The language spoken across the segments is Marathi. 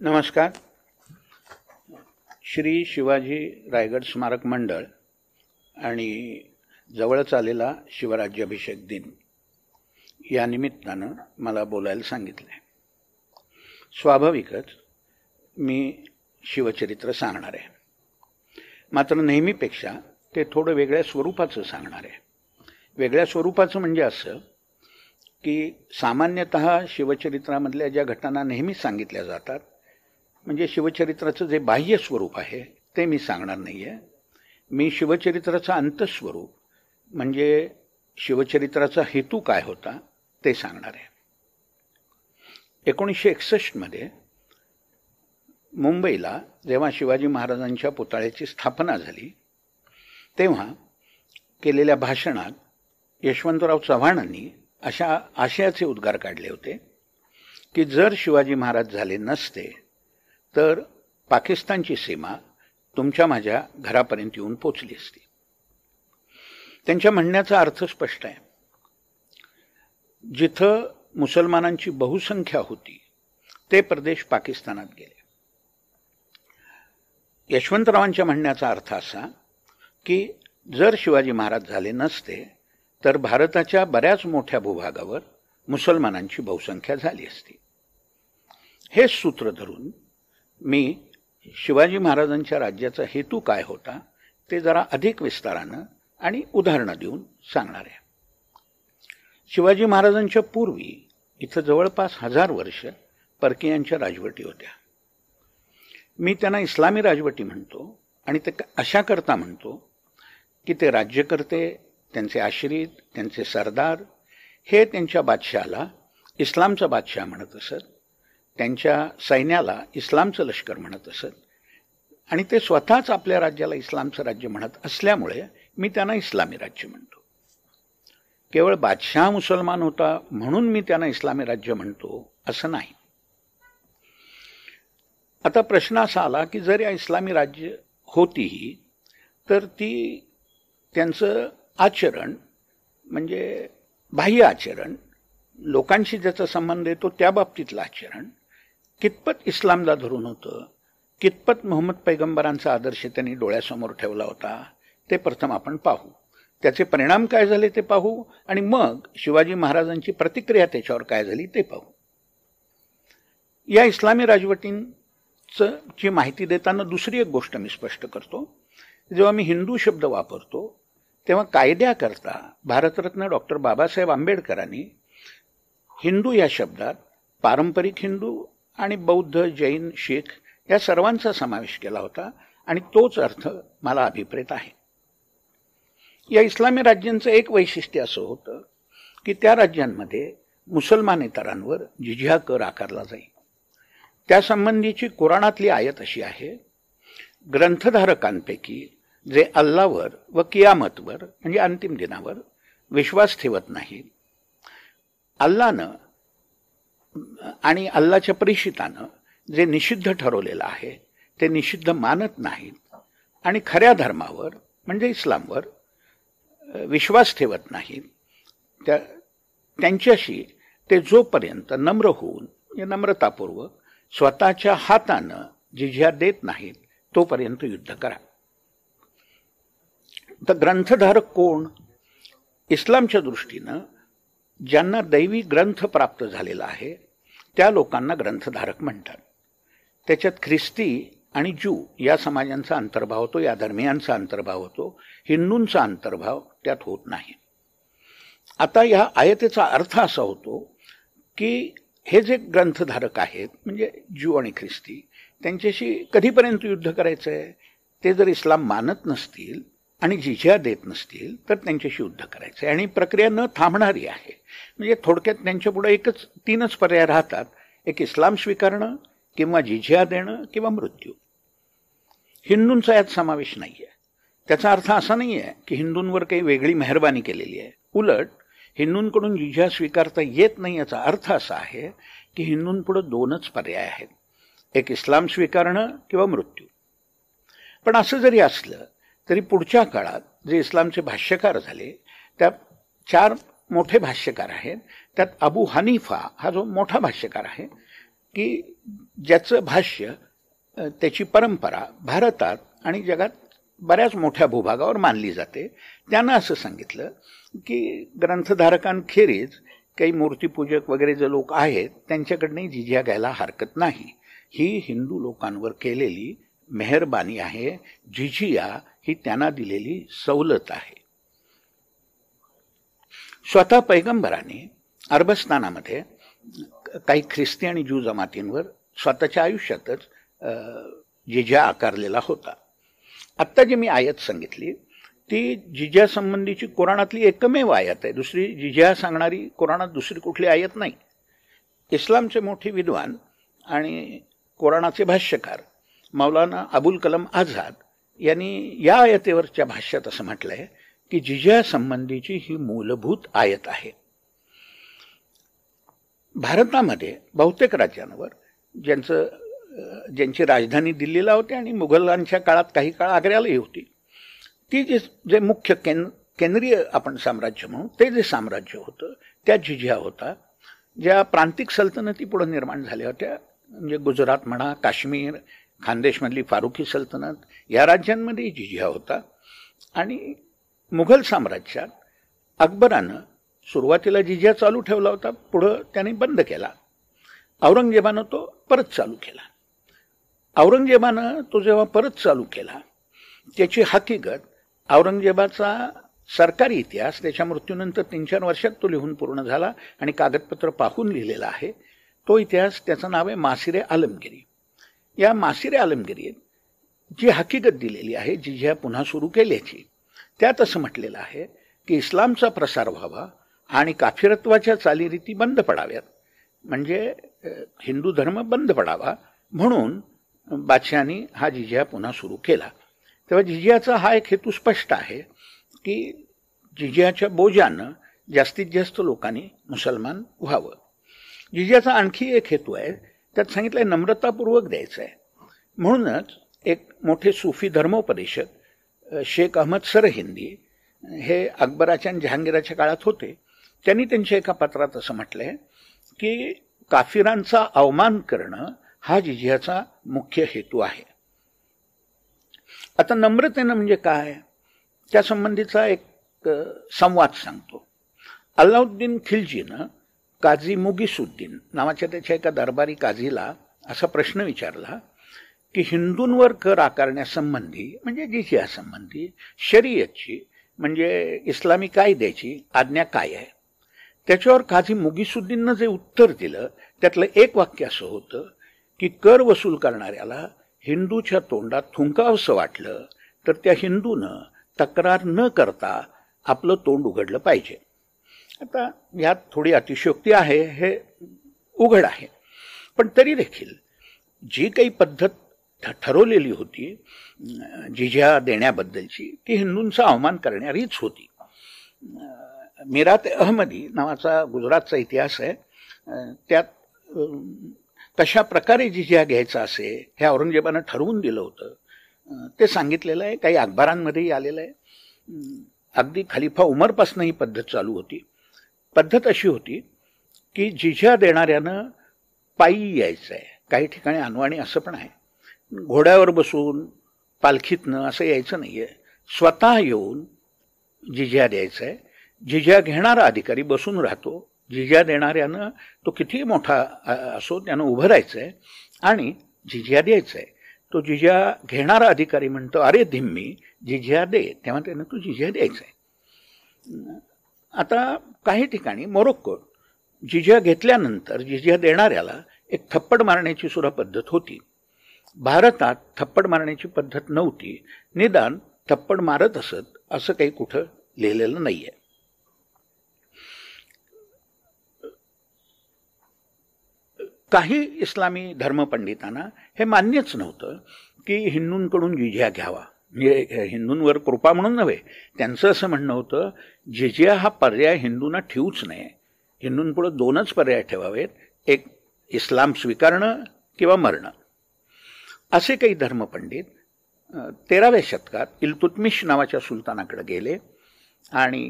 नमस्कार. श्री शिवाजी रायगड स्मारक मंडळ आणि जवळच आलेला शिवराज्याभिषेक दिन या निमित्तानं मला बोलायला सांगितलं आहे. स्वाभाविकच मी शिवचरित्र सांगणार आहे, मात्र नेहमीपेक्षा ते थोडं वेगळ्या स्वरूपाचं सांगणार आहे. वेगळ्या स्वरूपाचं म्हणजे असं की सामान्यतः शिवचरित्रामधल्या ज्या घटना नेहमी सांगितल्या जातात, म्हणजे शिवचरित्राचं जे बाह्य स्वरूप आहे ते मी सांगणार नाही आहे. मी शिवचरित्राचं अंतस्वरूप म्हणजे शिवचरित्राचा हेतू काय होता ते सांगणार आहे. 1961 मध्ये मुंबईला जेव्हा शिवाजी महाराजांच्या पुतळ्याची स्थापना झाली तेव्हा केलेल्या भाषणात यशवंतराव चव्हाणांनी अशा आशयाचे उद्गार काढले होते की जर शिवाजी महाराज झाले नसते तर पाकिस्तानची सीमा तुमच्या माझ्या घरापर्यंत येऊन पोचली असती. त्यांच्या म्हणण्याचा अर्थ स्पष्ट आहे. जिथं मुसलमानांची बहुसंख्या होती ते प्रदेश पाकिस्तानात गेले. यशवंतरावांच्या म्हणण्याचा अर्थ असा की जर शिवाजी महाराज झाले नसते तर भारताच्या बऱ्याच मोठ्या भूभागावर मुसलमानांची बहुसंख्या झाली असती. हे सूत्र धरून मी शिवाजी महाराजांच्या राज्याचा हेतू काय होता ते जरा अधिक विस्तारानं आणि उदाहरणं देऊन सांगणार आहे. शिवाजी महाराजांच्या पूर्वी इथं जवळपास 1000 वर्ष परकीयांच्या राजवटी होत्या. मी त्यांना इस्लामी राजवटी म्हणतो आणि ते अशा करता म्हणतो की ते राज्यकर्ते, त्यांचे आश्रित, त्यांचे सरदार हे त्यांच्या बादशहाला इस्लामचा बादशाह म्हणत असत, त्यांच्या सैन्याला इस्लामचं लष्कर म्हणत असत आणि ते स्वतःच आपल्या राज्याला इस्लामचं राज्य म्हणत असल्यामुळे मी त्यांना इस्लामी राज्य म्हणतो. केवळ बादशाह मुसलमान होता म्हणून मी त्यांना इस्लामी राज्य म्हणतो असं नाही. आता प्रश्न असा आला की जर या इस्लामी राज्य होतीही तर ती त्यांचं आचरण म्हणजे बाह्य आचरण, लोकांशी ज्याचा संबंध येतो त्या बाबतीतलं आचरण कितपत इस्लामला धरून होतं, कितपत मोहम्मद पैगंबरांचा आदर्श त्यांनी डोळ्यासमोर ठेवला होता ते प्रथम आपण पाहू. त्याचे परिणाम काय झाले ते पाहू आणि मग शिवाजी महाराजांची प्रतिक्रिया त्याच्यावर काय झाली ते पाहू. या इस्लामी राजवटींची माहिती देताना दुसरी एक गोष्ट मी स्पष्ट करतो. जेव्हा मी हिंदू शब्द वापरतो तेव्हा कायद्याकरता भारतरत्न डॉक्टर बाबासाहेब आंबेडकरांनी हिंदू या शब्दात पारंपरिक हिंदू आणि बौद्ध, जैन, शीख या सर्वांचा समावेश केला होता आणि तोच अर्थ मला अभिप्रेत आहे. या इस्लामी राज्यांचं एक वैशिष्ट्य असं होतं की त्या राज्यांमध्ये मुसलमानेतरांवर जिझिया कर आकारला जाई. त्यासंबंधीची कुराणातली आयत अशी आहे, ग्रंथधारकांपैकी जे अल्लावर व कियामतवर म्हणजे अंतिम दिनावर विश्वास ठेवत नाहीत, अल्लानं आणि अल्लाच्या परिचितानं जे निषिद्ध ठरवलेलं आहे ते निषिद्ध मानत नाहीत आणि खऱ्या धर्मावर म्हणजे इस्लामवर विश्वास ठेवत नाहीत, त्यांच्याशी ते जोपर्यंत नम्र होऊन नम्रतापूर्वक स्वतःच्या हातानं जिझिया देत नाहीत तोपर्यंत युद्ध करा. तर ग्रंथधारक कोण? इस्लामच्या दृष्टीनं ज्यांना दैवी ग्रंथ प्राप्त झालेला आहे त्या लोकांना ग्रंथधारक म्हणतात. त्याच्यात ख्रिस्ती आणि ज्यू या समाजांचा अंतर्भाव होतो, या धर्मियांचा अंतर्भाव होतो, हिंदूंचा अंतर्भाव त्यात होत नाही. आता या आयतेचा अर्थ असा होतो की हे जे ग्रंथधारक आहेत म्हणजे ज्यू आणि ख्रिस्ती, त्यांच्याशी कधीपर्यंत युद्ध करायचं आहे? ते जर इस्लाम मानत नसतील आणि जिझिया देत नसतील तर त्यांच्याशी युद्ध करायचं आहे आणि प्रक्रिया न थांबणारी आहे. म्हणजे थोडक्यात त्यांच्यापुढे 3च पर्याय राहतात, एक इस्लाम स्वीकारणं किंवा जिझिया देणं किंवा मृत्यू. हिंदूंचा यात समावेश नाही आहे. त्याचा अर्थ असा नाही आहे की हिंदूंवर काही वेगळी मेहरबानी केलेली आहे. उलट हिंदूंकडून जिझिया स्वीकारता येत नाही याचा अर्थ असा आहे की हिंदूंपुढे 2च पर्याय आहेत, एक इस्लाम स्वीकारणं किंवा मृत्यू. पण असं जरी असलं तरी पुढच्या काळात जे इस्लामचे भाष्यकार झाले त्यात 4 मोठे भाष्यकार आहेत. त्यात अबू हनीफा हा जो मोठा भाष्यकार आहे की ज्याचं भाष्य, त्याची परंपरा भारतात आणि जगात बऱ्याच मोठ्या भूभागावर मानली जाते, त्यानं असं सांगितलं की ग्रंथधारकांखेरीज काही मूर्तीपूजक वगैरे जे लोक आहेत त्यांच्याकडनंही जिझिया घ्यायला हरकत नाही. ही हिंदू लोकांवर केलेली मेहरबानी आहे. जिझिया ही त्यांना दिलेली सवलत आहे. स्वतः पैगंबराने अरबस्तानामध्ये काही ख्रिस्ती आणि ज्यू जमातींवर स्वतःच्या आयुष्यातच जिझिया आकारलेला होता. आत्ता जे मी आयत सांगितली ती जिझिया संबंधीची कुराणातली एकमेव आयत आहे. दुसरी जिझिया सांगणारी कुराणात दुसरी कुठली आयत नाही. इस्लामचे मोठे विद्वान आणि कुराणाचे भाष्यकार मौलाना अबुल कलम आझाद यांनी या आयतेवरच्या भाष्यात असं म्हटलंय की जिझिया संबंधीची ही मूलभूत आयत आहे. भारतामध्ये बहुतेक राज्यांवर ज्यांची राजधानी दिल्लीला होती आणि मुघलांच्या काळात काही काळ आग्र्यालाही होती, ती जे मुख्य केंद्रीय आपण साम्राज्य म्हणू ते जे साम्राज्य होतं त्या जिझिया होता. ज्या प्रांतिक सल्तनती पुढे निर्माण झाल्या होत्या, म्हणजे गुजरात म्हणा, काश्मीर, खानदेशमधली फारुकी सल्तनत, या राज्यांमध्ये जिझिया होता. आणि मुघल साम्राज्यात अकबरानं सुरुवातीला जिझिया चालू ठेवला होता, पुढं त्याने बंद केला. औरंगजेबानं तो परत चालू केला. औरंगजेबानं तो जेव्हा परत चालू केला त्याची हकीकत, औरंगजेबाचा सरकारी इतिहास त्याच्या मृत्यूनंतर 3-4 वर्षात तो लिहून पूर्ण झाला आणि कागदपत्र पाहून लिहिलेला आहे. तो इतिहास, त्याचं नाव आहे मासिरे आलमगिरी. या मासिरे आलमगिरीत जी हकीकत दिलेली आहे जिझिया पुन्हा सुरू केल्याची, त्यात असं म्हटलेलं आहे की इस्लामचा प्रसार व्हावा आणि काफिरत्वाच्या चालीरीती बंद पडाव्यात, म्हणजे हिंदू धर्म बंद पडावा, म्हणून बादशहानी हा जिझिया पुन्हा सुरू केला. तेव्हा जिझियाचा हा एक हेतू स्पष्ट आहे की जिझियाच्या बोजानं जास्तीत जास्त लोकांनी मुसलमान व्हावं. जिझियाचा आणखी एक हेतू आहे, त्यात सांगितलंय नम्रतापूर्वक द्यायचं आहे. म्हणूनच एक मोठे सूफी धर्मोपदेशक शेख अहमद सरहिंदी हे अकबराच्या आणि जहांगीराच्या काळात होते. त्यांनी त्यांच्या एका पत्रात असं म्हटलंय की काफिरांचा अवमान करणं हा जिझियाचा मुख्य हेतू आहे. आता नम्रतेनं म्हणजे काय, त्या संबंधीचा एक संवाद सांगतो. अल्लाउद्दीन खिलजीनं काझी मुगिसुद्दीन नावाच्या त्याच्या एका दरबारी काझीला असा प्रश्न विचारला की हिंदूंवर कर आकारण्यासंबंधी, म्हणजे जिझिया संबंधी शरीयतची म्हणजे इस्लामी कायद्याची आज्ञा काय आहे. त्याच्यावर काझी मुगिसुद्दीननं जे उत्तर दिलं त्यातलं एक वाक्य असं होतं की कर वसूल करणाऱ्याला हिंदूच्या तोंडात थुंकावंसं वाटलं तर त्या हिंदूनं तक्रार न करता आपलं तोंड उघडलं पाहिजे. आता यात थोडी अतिशयोक्ती आहे, हे उघड आहे, पण तरी देखील जी काही पद्धत ठरवलेली होती जिझिया देण्याबद्दलची ती हिंदूंचा अवमान करणारीच होती. मिरात अहमदी नावाचा गुजरातचा इतिहास आहे, त्यात कशा प्रकारे जिझिया घ्यायचा असे हे औरंगजेबानं ठरवून दिलं होतं ते सांगितलेलं आहे. काही अखबारांमध्येही आलेलं आहे. अगदी खलिफा उमरपासून ही पद्धत चालू होती. पद्धत अशी होती की जिझिया देणाऱ्यानं पायी यायचं आहे, काही ठिकाणी अनवाणी असं पण आहे, घोड्यावर बसून पालखीतनं असं यायचं नाही आहे, स्वतः येऊन जिझिया द्यायचं आहे. जिझिया घेणारा अधिकारी बसून राहतो, जिझिया देणाऱ्यानं तो कितीही मोठा असो त्यानं उभं राहायचं आहे आणि जिझिया द्यायचं आहे. तो जिझिया घेणारा अधिकारी म्हणतो, अरे धिम्मी जिझिया दे, तेव्हा त्यानं तो जिझिया द्यायचा आहे. आता काही ठिकाणी मोरोक्कोत जिझिया घेतल्यानंतर जिझिया देणाऱ्याला एक थप्पड मारण्याची सुद्धा पद्धत होती. भारतात थप्पड मारण्याची पद्धत नव्हती, निदान थप्पड मारत असत असं काही कुठं लिहिलेलं नाहीये. काही इस्लामी धर्मपंडितांना हे मान्यच नव्हतं की हिंदूंकडून जिझिया घ्यावा, म्हणजे हिंदूंवर कृपा म्हणून नव्हे. त्यांचं असं म्हणणं होतं जिझिया हा पर्याय हिंदूंना ठेवूच नये, हिंदूंपुढे 2च पर्याय ठेवावेत, एक इस्लाम स्वीकारणं किंवा मरणं. असे काही धर्मपंडित 13व्या शतकात इल्तुतमिश नावाच्या सुलतानाकडे गेले आणि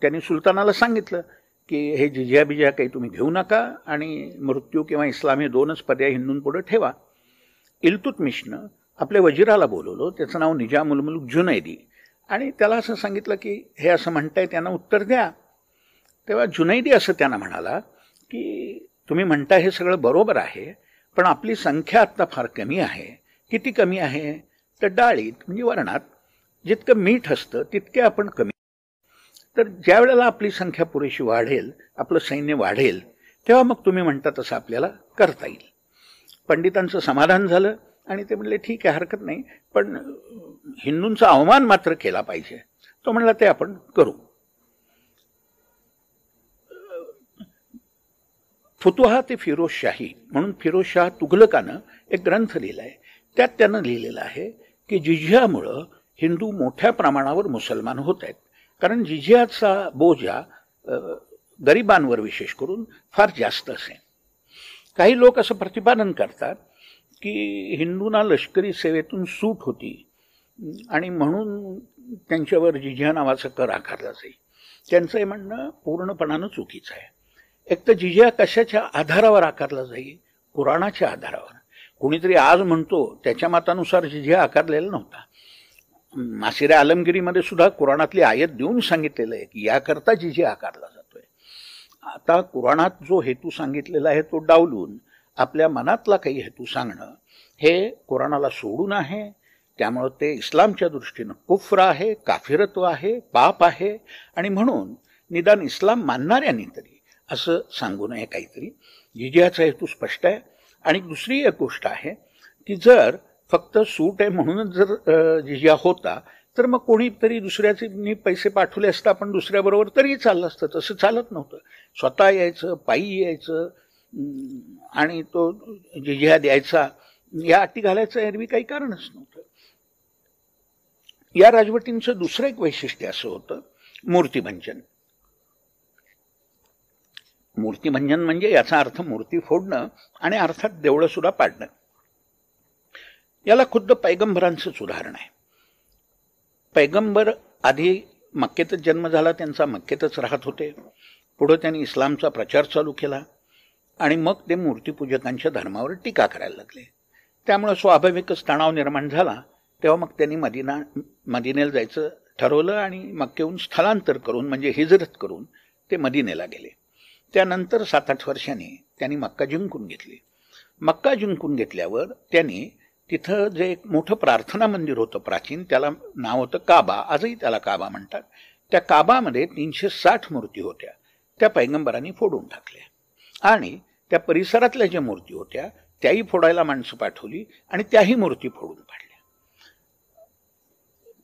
त्यांनी सुलतानाला सांगितलं की हे जिझिया बिझिया काही तुम्ही घेऊ नका आणि मृत्यू किंवा इस्लाम हे दोनच पर्याय हिंदूंपुढे ठेवा. इल्तुतमिशनं आपल्या वजिराला बोलवलं, त्याचं नाव निजामुल मुल्क जुनैदी, आणि त्याला असं सांगितलं की हे असं म्हणताय, त्यांना उत्तर द्या. तेव्हा जुनैदी असं त्यांना म्हणाला की तुम्ही म्हणताय हे सगळं बरोबर आहे, पण आपली संख्या आत्ता फार कमी आहे. किती कमी आहे? तर डाळीत म्हणजे वरणात जितकं मीठ असतं तितके आपण कमी. तर ज्या वेळेला आपली संख्या पुरेशी वाढेल, आपलं सैन्य वाढेल, तेव्हा मग तुम्ही म्हणता तसं आपल्याला करता येईल. पंडितांचं समाधान झालं आणि ते म्हणले ठीक आहे, हरकत नाही, पण हिंदूंचा अवमान मात्र केला पाहिजे. तो म्हणला ते आपण करू. फुतुहात फिरोजशाही म्हणून फिरोजशाह तुघलकानं एक ग्रंथ लिहिलाय. त्यात त्यानं लिहिलेलं आहे की जिझियामुळं हिंदू मोठ्या प्रमाणावर मुसलमान होत आहेत, कारण जिझियाचा बोजा गरिबांवर विशेष करून फार जास्त असेल. काही लोक असं प्रतिपादन करतात की हिंदूंना लष्करी सेवेतून सूट होती आणि म्हणून त्यांच्यावर जिझिया नावाचा कर आकारला जाईल. त्यांचं हे म्हणणं पूर्णपणानं चुकीचं आहे. एक तर जिझिया कशाच्या आधारावर आकारला जाईल? कुराणाच्या आधारावर. कोणीतरी आज म्हणतो त्याच्या मतानुसार जिझिया आकारलेला नव्हता. नासिर आलमगिरीमध्ये सुद्धा कुराणातली आयत देऊन सांगितलेलं आहे की याकरता जिझिया आकारला जातोय. आता कुराणात जो हेतू सांगितलेला आहे तो डावलून आपल्या मनातला काही हेतू सांगणं हे कुराणाला सोडून आहे. त्यामुळे ते इस्लामच्या दृष्टीनं कुफ्र आहे, काफिरत्व आहे, पाप आहे, आणि म्हणून निदान इस्लाम मानणाऱ्यांनी तरी असं सांगू नये काहीतरी. जिझियाचा हेतू स्पष्ट आहे. आणि दुसरी एक गोष्ट आहे की जर फक्त सूट आहे म्हणूनच जर जिझिया होता तर मग कोणीतरी दुसऱ्याचे पैसे पाठवले असता, आपण दुसऱ्याबरोबर तरी चाललं असतं. तसं चालत नव्हतं. स्वतः यायचं, पायी यायचं आणि तो जिझिया द्यायचा, या अटी घालायचं एरवी काही कारणच नव्हतं. या राजवटींचं दुसरं एक वैशिष्ट्य असं होतं, मूर्तिभंजन. मूर्तिभंजन म्हणजे याचा अर्थ मूर्ती फोडणं आणि अर्थात देवळं सुद्धा पाडणं. याला खुद्द पैगंबरांचंच उदाहरण आहे. पैगंबर आधी मक्केतच जन्म झाला, त्यांचा मक्केतच राहत होते. पुढे त्यांनी इस्लामचा प्रचार चालू केला आणि मग ते मूर्तिपूजकांच्या धर्मावर टीका करायला लागले. त्यामुळे स्वाभाविकच तणाव निर्माण झाला. तेव्हा मग त्यांनी मदिनेला जायचं ठरवलं आणि मक्केहून स्थलांतर करून म्हणजे हिजरत करून ते मदिनेला गेले. त्यानंतर 7-8 वर्षांनी त्यांनी मक्का जिंकून घेतली. मक्का जिंकून घेतल्यावर त्यांनी तिथं जे एक मोठं प्रार्थना मंदिर होतं प्राचीन, त्याला नाव होतं काबा, आजही त्याला काबा म्हणतात. त्या काबामध्ये 360 मूर्ती होत्या. त्या पैगंबरांनी फोडून टाकल्या आणि त्या परिसरातल्या ज्या मूर्ती होत्या त्याही फोडायला माणसं पाठवली आणि त्याही मूर्ती फोडून पाडल्या.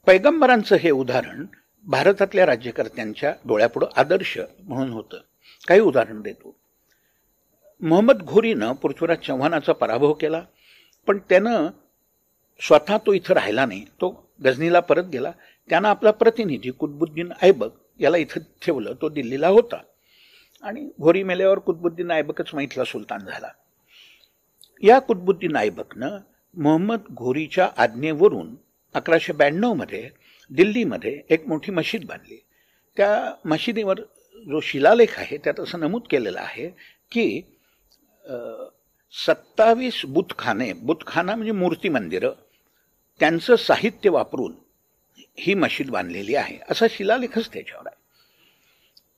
पैगंबरांचं हे उदाहरण भारतातल्या राज्यकर्त्यांच्या डोळ्यापुढं आदर्श म्हणून होतं. काही उदाहरण देतो. मोहम्मद घोरीनं पृथ्वीराज चव्हाणाचा पराभव केला, पण त्यानं स्वतः तो इथं राहिला नाही. तो गझनीला परत गेला. त्यानं आपला प्रतिनिधी कुतुबुद्दीन ऐबक याला इथं ठेवलं. तो दिल्लीला होता आणि घोरी मेल्यावर कुतुबुद्दीन ऐबकच मैथला सुलतान झाला. या कुतुबुद्दीन ऐबकनं मोहम्मद घोरीच्या आज्ञेवरून 1192 मध्ये दिल्लीमध्ये एक मोठी मशीद बांधली. त्या मशिदीवर जो शिलालेख आहे त्यात असं नमूद केलेलं आहे की 27 बुतखाना म्हणजे मूर्ती मंदिरं, त्यांचं साहित्य वापरून ही मशीद बांधलेली आहे, असा शिलालेखच त्याच्यावर आहे.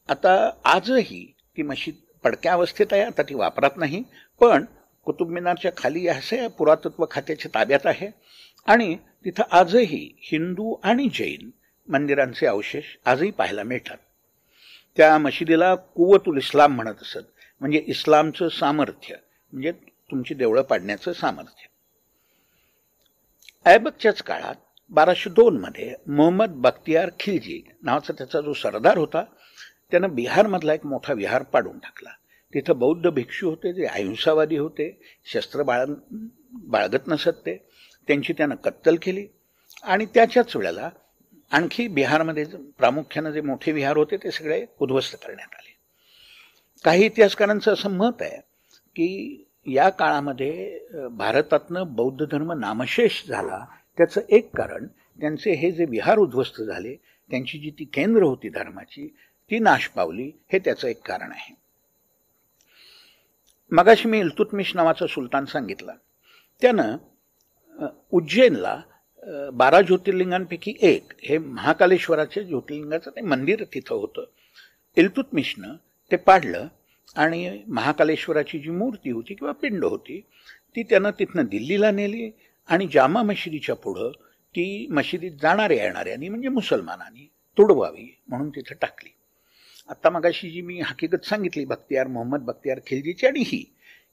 आता आजही ती मशीद पडक्या अवस्थेत आहे. आता ती वापरात नाही, पण कुतुब मिनारच्या खाली असे पुरातत्व खात्याच्या ताब्यात आहे आणि तिथं आजही हिंदू आणि जैन मंदिरांचे अवशेष आजही पाहायला मिळतात. त्या मशिदीला कुवतुल इस्लाम म्हणत असत, म्हणजे इस्लामचं सामर्थ्य, म्हणजे तुमची देवळं पाडण्याचं सामर्थ्य. ऐबकच्याच काळात 1202 मध्ये मोहम्मद बख्तियार खिलजी नावाचा त्याचा जो सरदार होता त्यानं बिहारमधला एक मोठा विहार पाडून टाकला. तिथं बौद्ध भिक्षू होते, जे अहिंसावादी होते, शस्त्र बाळगत नसत ते. त्यांची त्यानं कत्तल केली आणि त्याच्याच वेळेला आणखी बिहारमध्ये प्रामुख्यानं जे मोठे विहार होते ते सगळे उद्ध्वस्त करण्यात आले. काही इतिहासकारांचं असं मत आहे की या काळामध्ये भारतातनं बौद्ध धर्म नामशेष झाला. त्याचं एक कारण त्यांचे हे जे विहार उद्ध्वस्त झाले, त्यांची जी ती केंद्र होती धर्माची ती नाश पावली, हे त्याचं एक कारण आहे. मगाशी मी इल्तुतमिश नावाचा सुलतान सांगितला. त्यानं उज्जैनला 12 ज्योतिर्लिंगांपैकी एक हे महाकालेश्वराच्या ज्योतिर्लिंगाचं ते मंदिर तिथं होतं. इल्तुतमिशनं ते पाडलं आणि महाकालेश्वराची जी मूर्ती होती किंवा पिंड होती ती त्यानं तिथनं दिल्लीला नेली आणि जामा मशिदीच्या पुढं ती मशिदीत जाणाऱ्या येणाऱ्यांनी म्हणजे मुसलमानांनी तुडवावी म्हणून तिथं टाकली. आता मगाशी जी मी हकीकत सांगितली बख्तियार मोहम्मद बख्तियार खिलजीची आणि ही,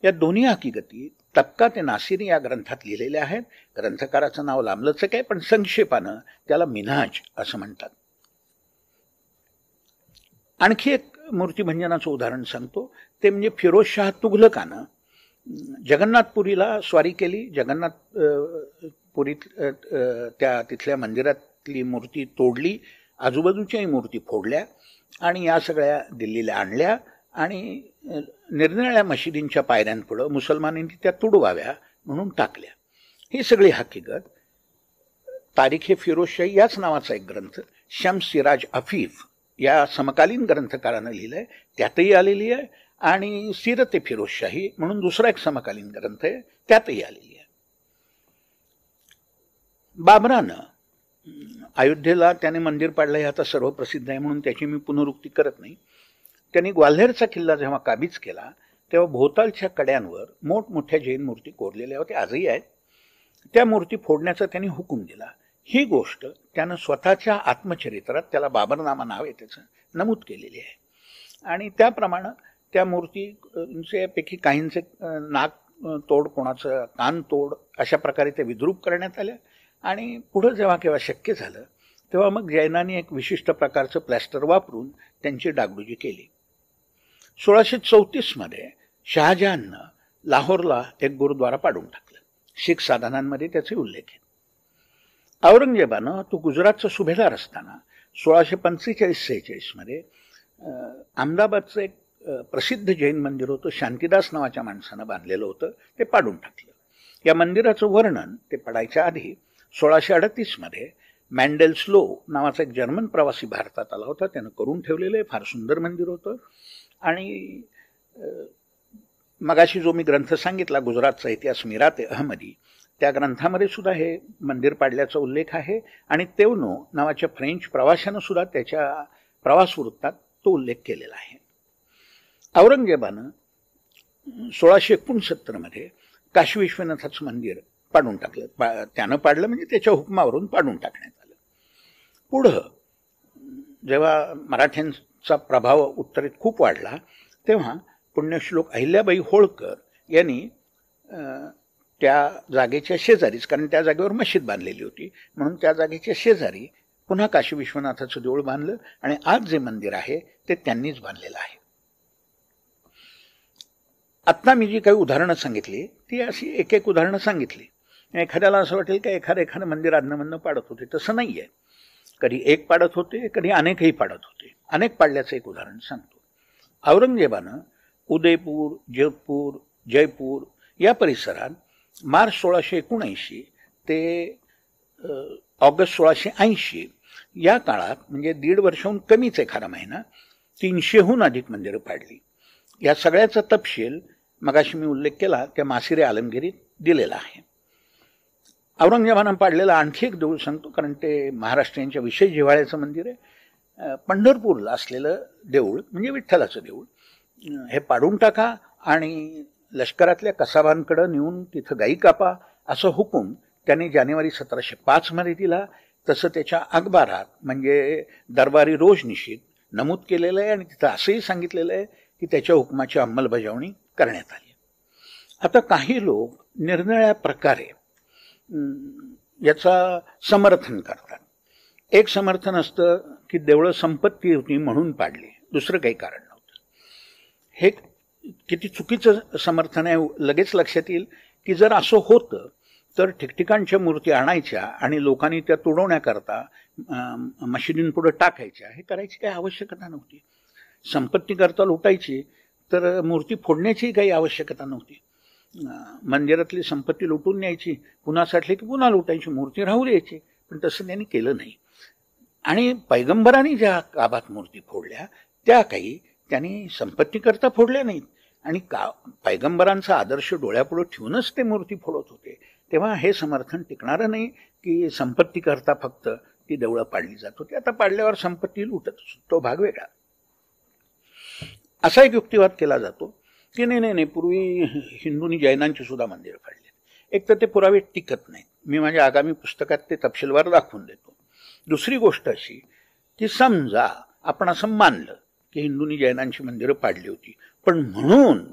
या दोन्ही हकीकती तबकात नासिरी या ग्रंथात लिहिलेल्या आहेत. ग्रंथकाराचं नाव लांबलचक आहे पण संक्षेपानं त्याला मिन्हाज असं म्हणतात. आणखी एक मूर्तिभंजनाचं उदाहरण सांगतो, ते म्हणजे फिरोजशाह तुघलकानं जगन्नाथपुरीला स्वारी केली. जगन्नाथपुरीत त्या तिथल्या मंदिरातली मूर्ती तोडली, आजूबाजूच्याही मूर्ती फोडल्या आणि या सगळ्या दिल्लीला आणल्या आणि निरनिराळ्या मशिदींच्या पायऱ्यांपुढं मुसलमानांनी त्या तुडवाव्या म्हणून टाकल्या. ही सगळी हकीकत तारीख ए फिरोजशाही याच नावाचा एक ग्रंथ शम्स सिराज अफीफ या समकालीन ग्रंथकारानं लिहिलंय, त्यातही आलेली आहे. आणि सीरत ए फिरोजशाही म्हणून दुसरा एक समकालीन ग्रंथ आहे, त्यातही आलेली आहे. बाबरानं अयोध्येला त्याने मंदिर पाडलं हे आता सर्व प्रसिद्ध आहे म्हणून त्याची मी पुनरुक्ती करत नाही. त्यांनी ग्वाल्हेरचा किल्ला जेव्हा काबीज केला तेव्हा भोवतालच्या कड्यांवर मोठमोठ्या जैन मूर्ती कोरलेल्या होत्या, आजही आहेत. त्या मूर्ती फोडण्याचा त्यांनी हुकूम दिला. ही गोष्ट त्यानं स्वतःच्या आत्मचरित्रात, त्याला बाबरनामा नाव आहे त्याचं, नमूद केलेली आहे. आणि त्याप्रमाणे त्या मूर्तींपैकी काहींचे नाक तोड, कोणाचं कान तोड, अशा प्रकारे ते विद्रूप करण्यात आल्या. आणि पुढं जेव्हा केव्हा शक्य झालं तेव्हा मग जैनांनी एक विशिष्ट प्रकारचं प्लॅस्टर वापरून त्यांची डागडुजी केली. 1634 मध्ये शहाजहाननं लाहोरला एक गुरुद्वारा पाडून टाकलं. शीख साधनांमध्ये त्याचे उल्लेख आहेत. औरंगजेबानं तो गुजरातचा सुभेदार असताना 1645-46 मध्ये अहमदाबादचं एक प्रसिद्ध जैन मंदिर होतं, शांतीदास नावाच्या माणसानं बांधलेलं होतं, ते पाडून टाकलं. या मंदिराचं वर्णन ते पडायच्या आधी 1638 मध्ये मॅन्डेल्स्लो नावाचा एक जर्मन प्रवासी भारतात आला होता, त्यानं करून ठेवलेलं आहे. फार सुंदर मंदिर होतं. आणि मगाशी जो मी ग्रंथ सांगितला गुजरातचा इतिहास मिरात अहमदी, त्या ग्रंथामध्ये सुद्धा हे मंदिर पाडल्याचा उल्लेख आहे. आणि तेवनो नावाच्या फ्रेंच प्रवाशानं सुद्धा त्याच्या प्रवास वृत्तात तो उल्लेख केलेला आहे. औरंगजेबानं 1669 मध्ये काशी विश्वनाथाचं मंदिर पाडून टाकलं. त्यानं पाडलं म्हणजे त्याच्या हुकमावरून पाडून टाकण्यात आलं. पुढं जेव्हा मराठ्यांचा प्रभाव उत्तरेत खूप वाढला तेव्हा पुण्यश्लोक अहिल्याबाई होळकर यांनी त्या जागेच्या शेजारीच, कारण त्या जागेवर मशीद बांधलेली होती म्हणून त्या जागेच्या शेजारी पुन्हा काशी विश्वनाथाचं देऊळ बांधलं आणि आज जे मंदिर आहे ते त्यांनीच बांधलेलं आहे. आत्ता मी जी काही उदाहरणं सांगितली ती अशी एक एक उदाहरणं सांगितली. एखाद्याला असं वाटेल की एखादं मंदिर आदनमधनं पाडत होते, तसं नाही आहे. कधी एक पाडत होते, कधी अनेकही पाडत होते. अनेक पाडल्याचं एक उदाहरण सांगतो. औरंगजेबानं उदयपूर, जोधपूर, जयपूर या परिसरात मार्च 1679 ते ऑगस्ट 1680 या काळात, म्हणजे 1.5 वर्षाहून कमीच एखादा महिना, 300हून अधिक मंदिरं पाडली. या सगळ्याचा तपशील मगाशी मी उल्लेख केला त्या मासिरे आलमगिरीत दिलेला आहे. औरंगजेबानं पाडलेलं आणखी एक देऊळ सांगतो, कारण ते महाराष्ट्रीयांच्या विशेष जिव्हाळ्याचं मंदिर आहे. पंढरपूरला असलेलं देऊळ म्हणजे विठ्ठलाचं देऊळ, हे पाडून टाका आणि लष्करातल्या कसाबांकडे नेऊन तिथं गाई कापा असं हुकूम त्याने जानेवारी 1705 मध्ये दिला. तसं त्याच्या अखबारात म्हणजे दरबारी रोजनिशीत नमूद केलेलं आहे आणि तिथं असंही सांगितलेलं आहे की त्याच्या हुकमाची अंमलबजावणी करण्यात आली. आता काही लोक निरनिराळ्या प्रकारे याचा समर्थन करतात. एक समर्थन असतं की देवळं संपत्ती होती म्हणून पाडली, दुसरं काही कारण नव्हतं. हे किती चुकीचं समर्थन आहे लगेच लक्षात येईल की जर असं होतं तर ठिकठिकाणच्या मूर्ती आणायच्या आणि लोकांनी त्या तुडवण्याकरता मशिदींपुढे टाकायच्या, हे करायची काही आवश्यकता नव्हती. संपत्ती करता लुटायची तर मूर्ती फोडण्याची काही आवश्यकता नव्हती. मंदिरातली संपत्ती लुटून न्यायची, पुन्हा साठली की पुन्हा लुटायची, मूर्ती राहू द्यायची. पण तसं त्यांनी केलं नाही. आणि पैगंबरांनी ज्या काबात मूर्ती फोडल्या त्या काही त्यांनी संपत्तीकरता फोडल्या नाहीत आणि पैगंबरांचा आदर्श डोळ्यापुढे ठेवूनच ते मूर्ती फोडत होते. तेव्हा हे समर्थन टिकणारं नाही की संपत्तीकरता फक्त ती देवळं पाडली जात होती. आता पाडल्यावर संपत्ती लुटत, तो भाग वेगळा. असा एक युक्तिवाद केला जातो की नाही, पूर्वी हिंदूंनी जैनांची सुद्धा मंदिरं पाडली. एक तर ते पुरावे टिकत नाहीत. मी माझ्या आगामी पुस्तकात ते तपशीलवार दाखवून देतो. दुसरी गोष्ट अशी की समजा आपण असं मानलं की हिंदूंनी जैनांची मंदिरं पाडली होती, पण म्हणून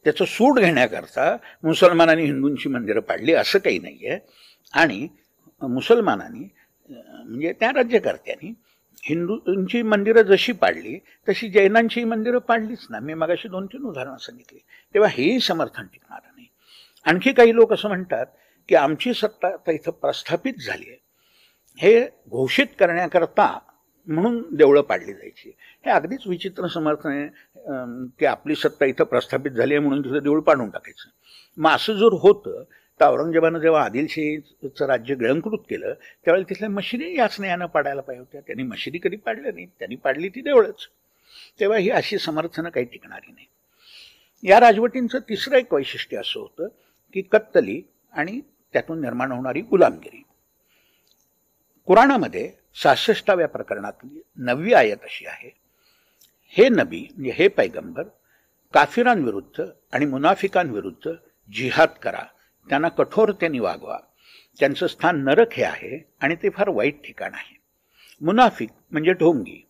त्याचं सूड घेण्याकरता मुसलमानांनी हिंदूंची मंदिरं पाडली असं काही नाही आहे. आणि मुसलमानांनी म्हणजे त्या राज्यकर्त्यांनी हिंदूंची मंदिरं जशी पाडली तशी जैनांची मंदिरं पाडलीच ना. मी मगाशी 2-3 उदाहरणं सांगितली. तेव्हा हेही समर्थन टिकणार नाही. आणखी काही लोक असं म्हणतात की आमची सत्ता आता इथं प्रस्थापित झाली आहे, हे घोषित करण्याकरता म्हणून देवळं पाडली जायची. हे अगदीच विचित्र समर्थन आहे की आपली सत्ता इथं प्रस्थापित झाली आहे म्हणून तिथं देऊळ पाडून टाकायचं. मग असं जर होतं तर औरंगजेबानं जेव्हा आदिलशाहीचं राज्य गिळंकृत केलं त्यावेळेला तिथल्या मशिदी याच न्यायानं पाडायला पाहिजे होत्या. त्यांनी मशिदी कधी पाडल्या नाही, त्यांनी पाडली ती देवळच. तेव्हा ही अशी समर्थनं काही टिकणारी नाही. या राजवटींचं तिसरं एक वैशिष्ट्य असं होतं की कत्तली आणि त्यातून निर्माण होणारी गुलामगिरी. कुराणामध्ये 66व्या प्रकरणातली 9वी आयत अशी आहे, हे नबी म्हणजे हे पैगंबर काफिरांविरुद्ध आणि मुनाफिकांविरुद्ध जिहाद करा, त्यांना कठोरतेने वागवा, त्यांचं स्थान नरक हे आहे आणि ते फार वाईट ठिकाण आहे. मुनाफिक म्हणजे ढोंगी,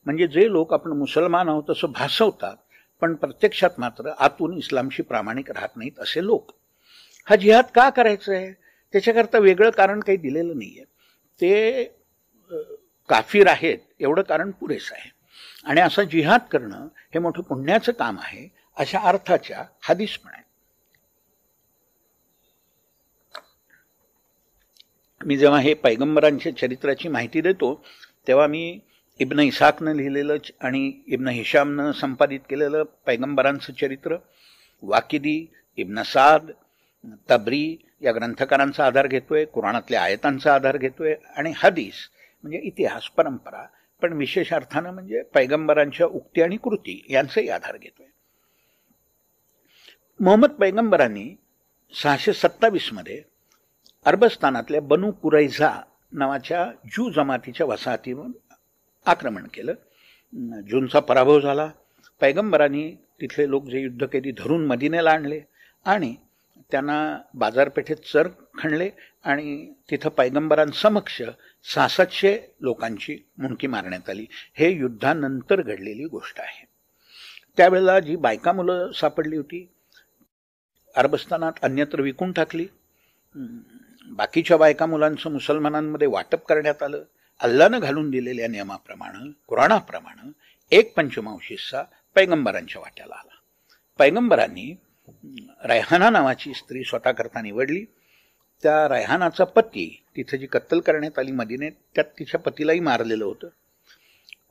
म्हणजे जे लोक आपण मुसलमान आहोत असं भासवतात पण प्रत्यक्षात मात्र आतून इस्लामशी प्रामाणिक राहत नाहीत असे लोक. हा जिहाद का करायचं आहे त्याच्याकरता वेगळं कारण काही दिलेलं नाही आहे. ते काफिर आहेत एवढं कारण पुरेसं आहे. आणि असं जिहाद करणं हे मोठं पुण्याचं काम आहे अशा अर्थाच्या हदीस पण आहेत. मी जेव्हा हे पैगंबरांच्या चरित्राची माहिती देतो तेव्हा मी इब्न इसाकनं लिहिलेलं आणि इब्न हिशामनं संपादित केलेलं पैगंबरांचं चरित्र, वाकिदी, इब्न साद, तबरी या ग्रंथकारांचा आधार घेतोय, कुराणातल्या आयतांचा आधार घेतोय आणि हदीस म्हणजे इतिहास परंपरा, पण विशेष अर्थानं म्हणजे पैगंबरांच्या उक्ती आणि कृती यांचाही आधार घेतोय. मोहम्मद पैगंबरांनी 627 मध्ये अरबस्तानातल्या बनू कुरैझा नावाच्या ज्यू जमातीच्या वसाहतीवर आक्रमण केलं. ज्यूंचा पराभव झाला. पैगंबरांनी तिथले लोक जे युद्धकैदी धरून मदिनेला आणले आणि त्यांना बाजारपेठेत चर खणले आणि तिथं पैगंबरांसमक्ष 600 लोकांची मुंडकी मारण्यात आली. हे युद्धानंतर घडलेली गोष्ट आहे. त्यावेळेला जी बायका मुलं सापडली होती अरबस्तानात अन्यत्र विकून टाकली. बाकीच्या बायका मुलांचं मुसलमानांमध्ये वाटप करण्यात आलं. अल्लानं घालून दिलेल्या नियमाप्रमाणे कुराणाप्रमाणे 1/5 हिस्सा पैगंबरांच्या वाट्याला आला. पैगंबरांनी रैहाना नावाची स्त्री स्वतःकरता निवडली. त्या रैहानाचा पती तिथे जी कत्तल करण्यात आली मदिनेत त्यात तिच्या पतीलाही मारलेलं होतं.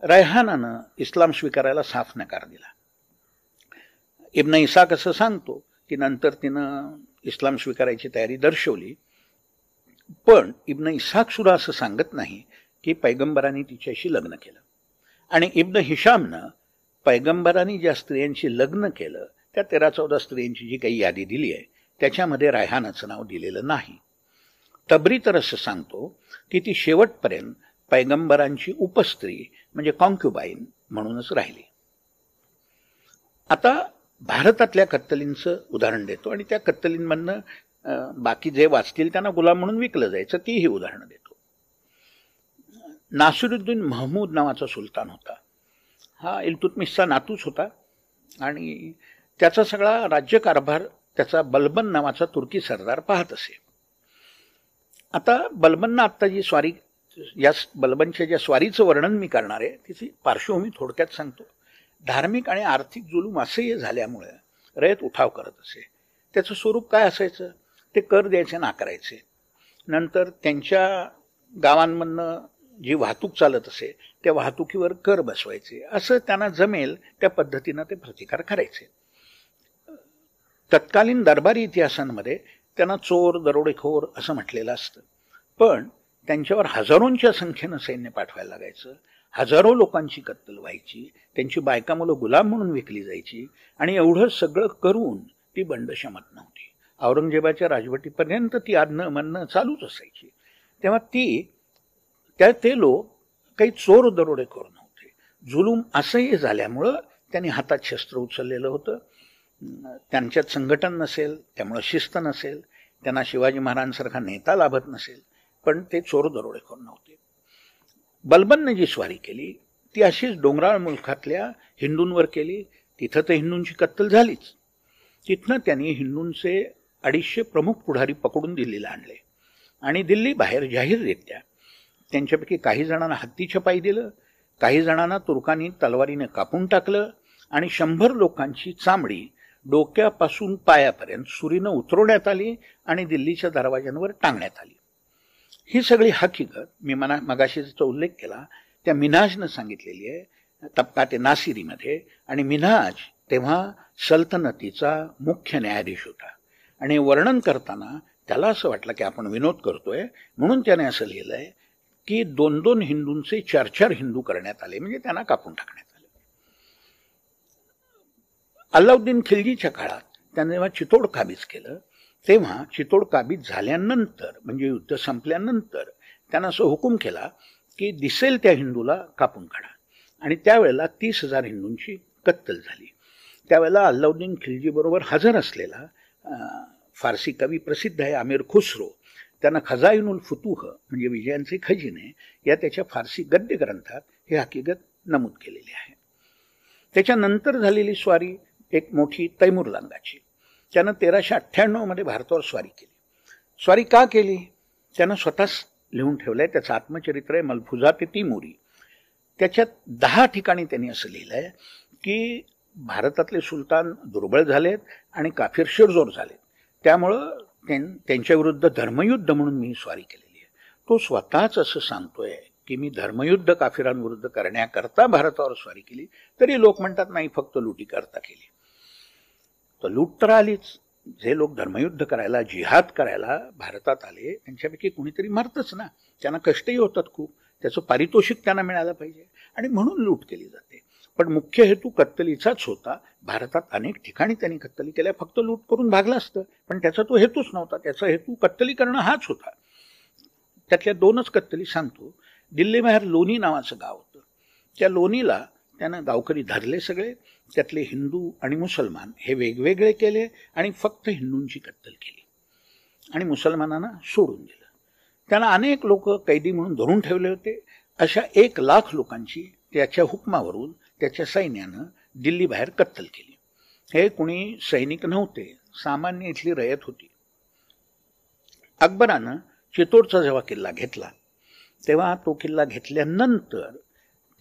रैहानानं इस्लाम स्वीकारायला साफ नकार दिला. इब्न इसाक असं सांगतो की नंतर तिनं इस्लाम स्वीकारायची तयारी दर्शवली, पण इब्न इसाक सुद्धा असं सांगत नाही की पैगंबरांनी तिच्याशी लग्न केलं. आणि इब्न हिशामनं पैगंबरांनी ज्या स्त्रियांशी लग्न केलं त्या 13-14 स्त्रियांची जी काही यादी दिली आहे त्याच्यामध्ये रायहानाचं नाव दिलेलं नाही. तबरी तर असं सांगतो की ती शेवटपर्यंत पैगंबरांची उपस्त्री म्हणजे कॉन्क्युबाईन म्हणूनच राहिली. आता भारतातल्या कत्तलींचं उदाहरण देतो आणि त्या कत्तलींमधनं बाकी जे वाचतील त्यांना गुलाम म्हणून विकलं जायचं तीही उदाहरणं देतो. नासिरुद्दीन महमूद नावाचा सुलतान होता. हा इल्तुतमिशचा नातूच होता आणि त्याचा सगळा राज्यकारभार त्याचा बलबन नावाचा तुर्की सरदार पाहत असे. आता बलबननं आत्ता जी स्वारी, या बलबनच्या ज्या स्वारीचं वर्णन मी करणार आहे तिची पार्श्वभूमी थोडक्यात सांगतो. धार्मिक आणि आर्थिक जुलूम असह्य झाल्यामुळे रयत उठाव करत असे. त्याचं स्वरूप काय असायचं, ते कर द्यायचे नाकारायचे. नंतर त्यांच्या गावांमधनं जी वाहतूक चालत असे त्या वाहतुकीवर कर बसवायचे. असं त्यांना जमेल त्या पद्धतीनं ते प्रतिकार करायचे. तत्कालीन दरबारी इतिहासांमध्ये त्यांना चोर, दरोडेखोर असं म्हटलेलं असतं. पण त्यांच्यावर हजारोंच्या संख्येनं सैन्य पाठवायला लागायचं, हजारो लोकांची कत्तल व्हायची, त्यांची बायका मुलं गुलाम म्हणून विकली जायची, आणि एवढं सगळं करून ती बंड शमत नव्हती. औरंगजेबाच्या राजवटीपर्यंत ती आदनं म्हणणं चालूच असायची. तेव्हा ते लोक काही चोर दरोडेखोर नव्हते. जुलूम असंही झाल्यामुळं त्यांनी हातात शस्त्र उचललेलं होतं. त्यांच्यात संघटन नसेल, त्यामुळं शिस्त नसेल, त्यांना शिवाजी महाराजांसारखा नेता लाभत नसेल, पण ते चोर दरोडेखोर नव्हते. बलबनने जी स्वारी केली ती अशीच डोंगराळ मुलखातल्या हिंदूंवर केली. तिथं तर हिंदूंची कत्तल झालीच. तिथनं त्यांनी हिंदूंचे 250 प्रमुख पुढारी पकडून दिल्लीला आणले आणि दिल्ली बाहेर जाहीररित्या त्यांच्यापैकी काही जणांना हत्तीच्या पायी दिलं, काही जणांना तुर्कांनी तलवारीने कापून टाकलं आणि 100 लोकांची चामडी डोक्यापासून पायापर्यंत सुरीनं उतरवण्यात आली आणि दिल्लीच्या दरवाज्यांवर टांगण्यात आली. ही सगळी हकीकत मी मगाशी जो उल्लेख केला त्या मिन्हाजनं सांगितलेली आहे, तबकात नासिरीमध्ये. आणि मिन्हाज तेव्हा सल्तनतीचा मुख्य न्यायाधीश होता आणि वर्णन करताना त्याला असं वाटलं की आपण विनोद करतोय, म्हणून त्याने असं लिहिलंय की 2-2 हिंदूंचे 4-4 हिंदू करण्यात आले, म्हणजे त्यांना कापून टाकण्यात आले. अल्लाउद्दीन खिल्जीच्या काळात त्याने जेव्हा चितोड काबीज केलं तेव्हा चितोड काबीज झाल्यानंतर म्हणजे युद्ध संपल्यानंतर त्यानं असं हुकूम केला की दिसेल त्या हिंदूला कापून काढा. आणि त्यावेळेला 30,000 हिंदूंची कत्तल झाली. त्यावेळेला अल्लाउद्दीन खिल्जी बरोबर हजर असलेला फारसी कवी प्रसिद्ध आहे अमीर खुसरो, त्यानं खजाइनुल फुतूह म्हणजे विजयांचे खजिने या त्याच्या फारसी गद्य ग्रंथात हे हकीकत नमूद केलेली आहे. त्याच्यानंतर झालेली स्वारी एक मोठी तैमूरलंगाची. त्यानं 1398 मध्ये भारतावर स्वारी केली. स्वारी का केली त्यानं स्वतःच लिहून ठेवलंय. त्याचं आत्मचरित्र आहे मलफुजात तिमुरी. त्याच्यात 10 ठिकाणी त्यांनी असं लिहिलंय की भारतातले सुलतान दुर्बळ झालेत आणि काफिर शिरजोर झालेत, त्यामुळं त्यांच्या विरुद्ध धर्मयुद्ध म्हणून मी स्वारी केलेली आहे. तो स्वतःच असं सांगतोय की मी धर्मयुद्ध काफिरांविरुद्ध करण्याकरता भारतावर स्वारी केली. तरी लोक म्हणतात नाही, फक्त लुटी करता केली. तर लूट तर आलीच. जे लोक धर्मयुद्ध करायला, जिहाद करायला भारतात आले त्यांच्यापैकी कुणीतरी मरतच ना. त्यांना कष्टही होतात खूप, त्याचं पारितोषिक त्यांना मिळालं पाहिजे आणि म्हणून लूट केली जाते. पण मुख्य हेतू कत्तलीचाच होता. भारतात अनेक ठिकाणी त्यांनी कत्तली केल्या. फक्त लूट करून भागलं असतं, पण त्याचा तो हेतूच नव्हता. त्याचा हेतू कत्तली करणं हाच होता. त्यातल्या 2च कत्तली सांगतो. दिल्लीबाहेर लोणी नावाचं गाव होतं. त्या लोणीला त्यानं गावकरी धरले सगळे. त्यातले हिंदू आणि मुसलमान हे वेगवेगळे केले आणि फक्त हिंदूंची कत्तल केली आणि मुसलमानांना सोडून दिलं. त्यांना अनेक लोक कैदी म्हणून धरून ठेवले होते. अशा 1 लाख लोकांची त्याच्या हुकमावरून त्याच्या सैन्यानं दिल्ली बाहेर कत्तल केली. हे कुणी सैनिक नव्हते, सामान्य इथली रयत होती. अकबरानं चितोडचा जेव्हा किल्ला घेतला तेव्हा तो किल्ला घेतल्यानंतर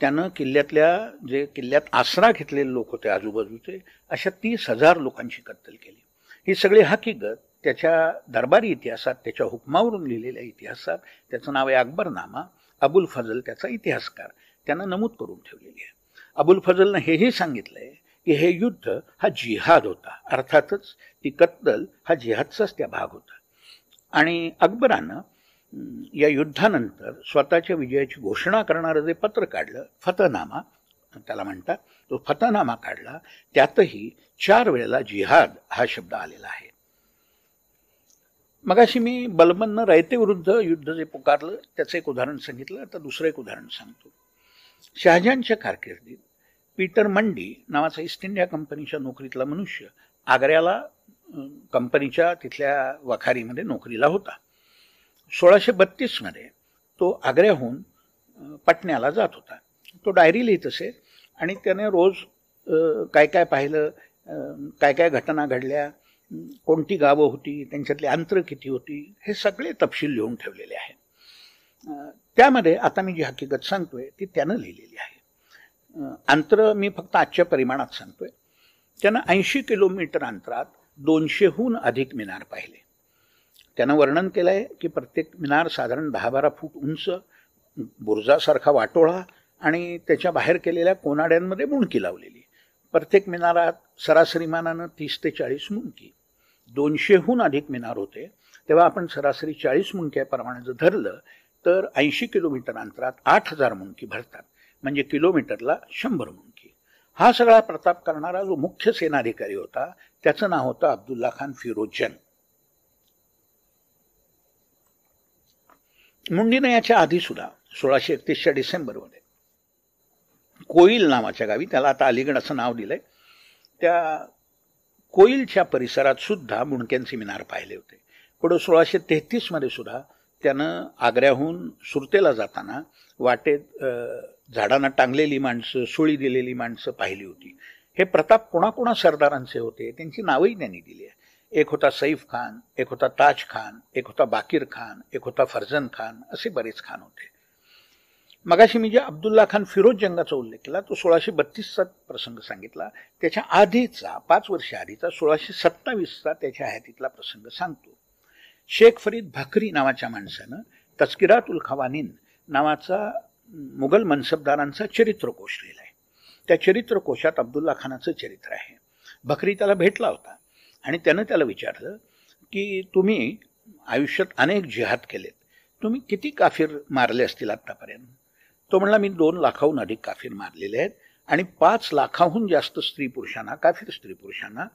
त्यानं किल्ल्यात आसरा घेतलेले लोक होते आजूबाजूचे, अशा 30,000 लोकांची कत्तल केली. ही सगळी हकीकत त्याच्या दरबारी इतिहासात, त्याच्या हुकमावरून लिहिलेल्या इतिहासात, त्याचं नाव आहे अकबरनामा. अबुल फजल त्याचा इतिहासकार, त्यानं नमूद करून ठेवलेली आहे. अबुल फजलनं हेही सांगितलंय की हे युद्ध हा जिहाद होता. अर्थातच ती कत्तल हा जिहादचाच त्या भाग होता. आणि अकबरानं या युद्धानंतर स्वतःच्या विजयाची घोषणा करणारं जे पत्र काढलं, फतनामा त्याला म्हणतात, तो फतनामा काढला. त्यातही 4 वेळेला जिहाद हा शब्द आलेला आहे. मगाशी मी बलबननं रयतेविरुद्ध युद्ध जे पुकारलं त्याचं एक उदाहरण सांगितलं. आता दुसरं एक उदाहरण सांगतो. शहाजहानच्या कारकिर्दीत पीटर मंडी नावाचा ईस्ट इंडिया कंपनीच्या नोकरीतला मनुष्य आग्र्याला कंपनीच्या तिथल्या वखारीमध्ये नोकरीला होता. 1632 मध्ये तो आग्र्याहून पटण्याला जात होता. तो डायरी लिहित असे आणि त्याने रोज काय काय पाहिलं, काय काय घटना घडल्या, कोणती गावं होती, त्यांच्यातली अंतर किती होती, हे सगळे तपशील लिहून ठेवलेले आहे. त्यामध्ये आता मी जी हकीकत सांगतोय ती त्यानं लिहिलेली आहे. अंतर मी फक्त आजच्या परिमाणात सांगतोय. त्यानं 80 किलोमीटर अंतरात 200हून अधिक मिनार पाहिले. त्यानं वर्णन केलं आहे की प्रत्येक मिनार साधारण 10-12 फूट उंच, बुर्जासारखा वाटोळा आणि त्याच्या बाहेर केलेल्या कोनाड्यांमध्ये मुंडकी लावलेली. प्रत्येक मिनारात सरासरी मानानं 30 ते 40 मुंडकी. 200हून अधिक मिनार होते. तेव्हा आपण सरासरी 40 मुंडक्याप्रमाणे जर धरलं तर 80 किलोमीटर अंतरात 8,000 मुंडकी भरतात, म्हणजे किलोमीटरला 100 मुंडकी. हा सगळा प्रताप करणारा जो मुख्य सेनाधिकारी होता त्याचं नाव होतं अब्दुल्ला खान फिरोज जंग. मुंडीने याच्या आधी सुद्धा 1631च्या डिसेंबरमध्ये कोईल नावाच्या गावी, त्याला आता अलीगड असं नाव दिलंय, त्या कोईलच्या परिसरात सुद्धा मुंडक्यांचे मिनार पाहिले होते. पुढे 1633मध्ये सुद्धा त्यानं आग्र्याहून सुरतेला जाताना वाटेत झाडांना टांगलेली माणसं, सुळी दिलेली माणसं पाहिली होती. हे प्रताप कोणाकोणा सरदारांचे होते त्यांची नावही त्यांनी दिली आहे. एक होता सैफ खान, एक होता ताज खान, एक होता बाकीर खान, एक होता फर्जन खान, असे बरेच खान होते. मगाशी मी जे अब्दुल्ला खान फिरोज जंगाचा उल्लेख केला तो 1632चा प्रसंग सांगितला. त्याच्या आधीचा 5 वर्ष आधीचा 1627चा त्याच्या हयातीतला प्रसंग सांगतो. शेख फरीद भाकरी नावाच्या माणसानं तस्किरातुल खवानीन नावाचा मुघल मनसबदारांचा चरित्रकोश लिहिला आहे. त्या चरित्रकोशात अब्दुल्ला खानाचं चरित्र आहे. भाकरी त्याला भेटला होता आणि त्यानं त्याला विचारलं की तुम्ही आयुष्यात अनेक जिहाद केलेत, तुम्ही किती काफिर मारले असतील आतापर्यंत? तो म्हणला मी 2 लाखाहून अधिक काफिर मारलेले आहेत आणि 5 लाखाहून जास्त स्त्री पुरुषांना, काफिर स्त्री पुरुषांना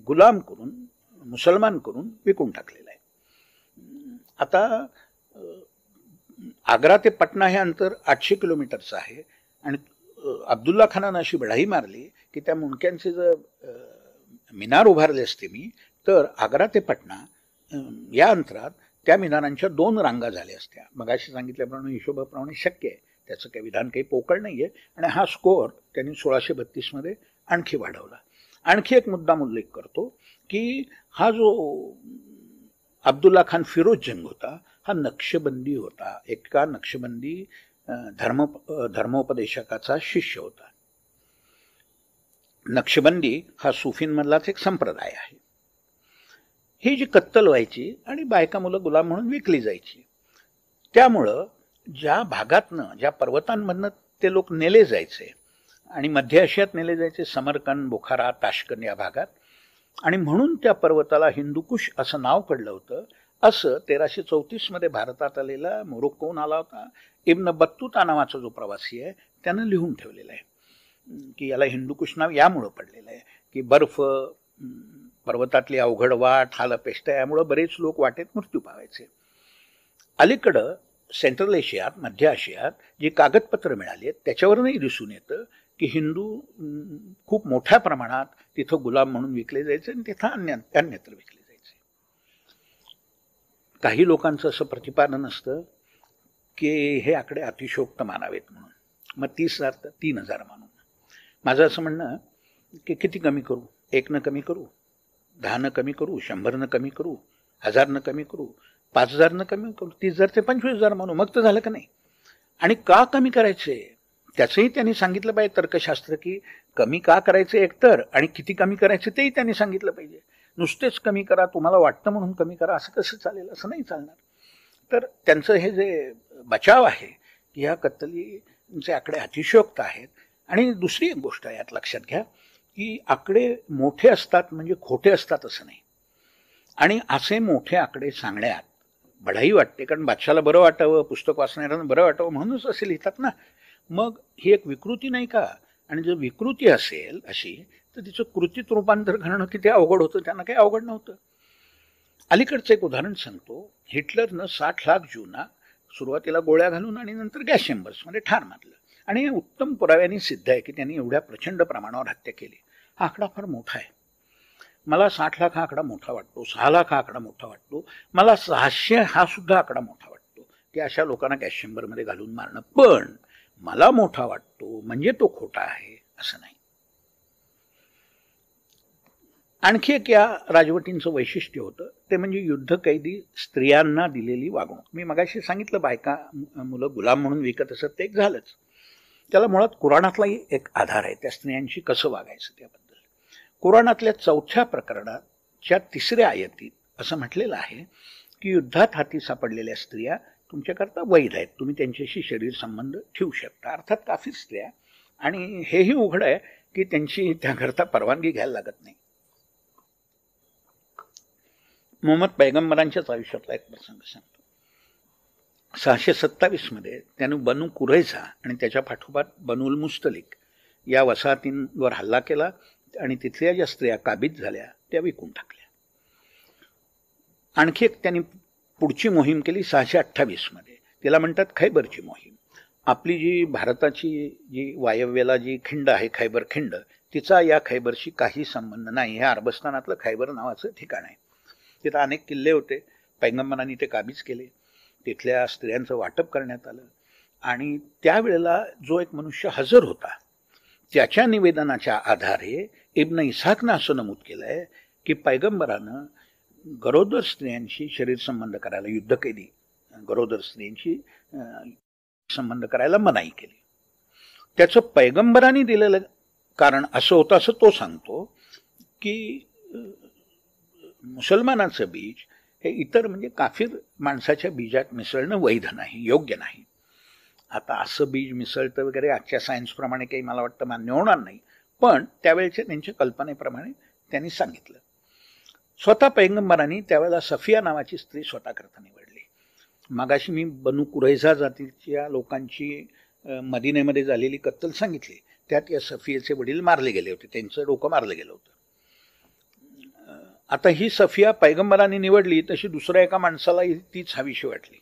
गुलाम करून, मुसलमान करून विकून टाकलेलं आहे. आता आग्रा ते पटना हे अंतर 800 किलोमीटरचं आहे आणि अब्दुल्ला खानानं अशी बढाई मारली की त्या मुंडक्यांचे जर मिनार उभारले असते मी, तर आग्रा ते पटना या अंतरात त्या मिनारांच्या 2 रांगा झाल्या असत्या. मगाशी सांगितल्याप्रमाणे हिशोबाप्रमाणे शक्य आहे, त्याचं काही विधान काही पोकळ नाहीये. आणि हा स्कोअर त्यांनी 1632मध्ये आणखी वाढवला. आणखी एक मुद्दाम उल्लेख करतो की हा जो अब्दुल्ला खान फिरोज जंग होता हा नक्षबंदी होता. एका नक्षबंदी धर्मोपदेशकाचा शिष्य होता. नक्षबंदी हा सुफींमधलाच एक संप्रदाय आहे. ही जी कत्तल व्हायची आणि बायका मुलं गुलाम म्हणून विकली जायची, त्यामुळं ज्या भागातनं, ज्या पर्वतांमधनं ते लोक नेले जायचे आणि मध्य आशियात नेले जायचे, समरकंद, बुखारा, ताशकंद या भागात, आणि म्हणून त्या पर्वताला हिंदुकुश असं नाव पडलं होतं, असं 1334मध्ये भारतात आलेला, मोरोक्कोहून आला होता इब्न बत्तुता नावाचा जो प्रवासी आहे त्यानं लिहून ठेवलेलं आहे की याला हिंदुकुश नाव यामुळं पडलेलं आहे की बर्फ, पर्वतातली अवघड वाट, हालअपेष्ट यामुळं बरेच लोक वाटेत मृत्यू पावायचे. अलीकडं सेंट्रल एशियात, मध्य आशियात जी कागदपत्र मिळाली आहेत त्याच्यावरूनही दिसून येतं की हिंदू खूप मोठ्या प्रमाणात तिथं गुलाम म्हणून विकले जायचे आणि तिथं अन्यत्र विकले जायचे. काही लोकांचं असं प्रतिपादन असतं की हे आकडे अतिशयोक्त मानावेत म्हणून, मग 30,000 तर 3,000 मानून. माझं असं म्हणणं की किती कमी करू? 1 कमी करू, 10 कमी करू, 100 कमी करू, 1000 कमी करू, 5,000 कमी करू, 30,000 ते 25,000 मानू, मग तर झालं का नाही? आणि का कमी करायचे त्याचंही त्यांनी सांगितलं पाहिजे तर्कशास्त्र, की कमी का करायचे एकतर, आणि किती कमी करायचे तेही त्यांनी सांगितलं पाहिजे. नुसतेच कमी करा, तुम्हाला वाटतं म्हणून कमी करा, असं कसं चालेल? असं नाही चालणार. तर त्यांचं हे जे बचाव आहे की ह्या कत्तलींचे आकडे अतिशयोक्त आहेत. आणि दुसरी एक गोष्ट यात लक्षात घ्या की आकडे मोठे असतात म्हणजे खोटे असतात असं नाही. आणि असे मोठे आकडे सांगण्यात बढाई वाटते, कारण बादशाला बरं वाटावं, पुस्तक वाचणाऱ्यांना बरं वाटावं म्हणूनच असे लिहितात ना. मग ही एक विकृती नाही का? आणि जर विकृती असेल अशी, तर तिचं कृतीत रूपांतर घडणं किती अवघड होतं, त्यांना काही अवघड नव्हतं. अलीकडचं एक उदाहरण सांगतो. हिटलरनं 60 लाख ज्यूंना सुरुवातीला गोळ्या घालून आणि नंतर गॅस चेंबर्समध्ये ठार मारलं, आणि उत्तम पुराव्यांनी सिद्ध आहे की त्यांनी एवढ्या प्रचंड प्रमाणावर हत्या केली. हा आकडा फार मोठा आहे. मला 60 लाख हा आकडा मोठा वाटतो, 6 लाख हा आकडा मोठा वाटतो, मला 600 हा सुद्धा आकडा मोठा वाटतो की अशा लोकांना गॅस चेंबरमध्ये घालून मारणं. पण मला मोठा वाटतो म्हणजे तो खोटा आहे असं नाही. आणखी एक या राजवटींचं वैशिष्ट्य होतं ते म्हणजे युद्धकैदी स्त्रियांना दिलेली वागणूक. मी मगाशी सांगितलं बायका मुलं गुलाम म्हणून विकत असत, ते एक झालंच. त्याला मुळात कुराणातलाही एक आधार आहे, त्या स्त्रियांशी कसं वागायचं त्याबद्दल. कुराणातल्या 4थ्या प्रकरणाच्या 3ऱ्या आयतीत असं म्हटलेलं आहे की युद्धात हाती सापडलेल्या स्त्रिया तुमच्याकरता वैध आहेत, तुम्ही त्यांच्याशी शरीर संबंध ठेवू शकता, अर्थात काफिर स्त्रिया. आणि हेही उघड आहे की त्यांची त्याकरता परवानगी घ्यायला लागत नाही. मोहम्मद पैगंबरांच्याच आयुष्यातला एक प्रसंग सांगतो. 627 मध्ये त्याने बनू कुरैझा आणि त्याच्या पाठोपाठ बनूल मुस्तलिक या वसाहतींवर हल्ला केला आणि तिथल्या ज्या स्त्रिया काबीज झाल्या त्या विकून टाकल्या. आणखी एक त्यांनी पुढची मोहीम केली 628 मध्ये. तिला म्हणतात खैबरची मोहीम. आपली जी भारताची जी वायव्येला जी खिंड आहे खैबर खिंड, तिचा या खैबरशी काही संबंध नाही. हे अरबस्तानातलं खैबर नावाचं ठिकाण आहे. तिथं अनेक किल्ले होते. पैगंबरांनी ते काबीज केले. तिथल्या स्त्रियांचं वाटप करण्यात आलं आणि त्यावेळेला जो एक मनुष्य हजर होता त्याच्या निवेदनाच्या आधारे इब्न इसाकनं असं नमूद केलं आहे की पैगंबरानं गरोदर स्त्रियांशी शरीर संबंध करायला, युद्धकैदी गरोदर स्त्रियांशी संबंध करायला मनाई केली. त्याचं पैगंबरांनी दिलेलं कारण असं होतं असं तो सांगतो की मुसलमानाचं बीज हे इतर म्हणजे काफिर माणसाच्या बीजात मिसळणं वैध नाही, योग्य नाही. आता असं बीज मिसळतं वगैरे आजच्या सायन्सप्रमाणे काही मला वाटतं मान्य होणार नाही, पण त्यावेळेच्या त्यांच्या कल्पनेप्रमाणे त्यांनी सांगितलं. स्वतः पैगंबरांनी त्यावेळेला सफिया नावाची स्त्री स्वतःकरता निवडली. मागाशी मी बनू कुरैझा जातीच्या लोकांची मदिनेमध्ये झालेली कत्तल सांगितली. त्यात या सफियाचे वडील मारले गेले होते, त्यांचं डोकं मारलं गेलं होतं. आता ही सफिया पैगंबरांनी निवडली तशी दुसऱ्या एका माणसाला तीच हवीशी वाटली.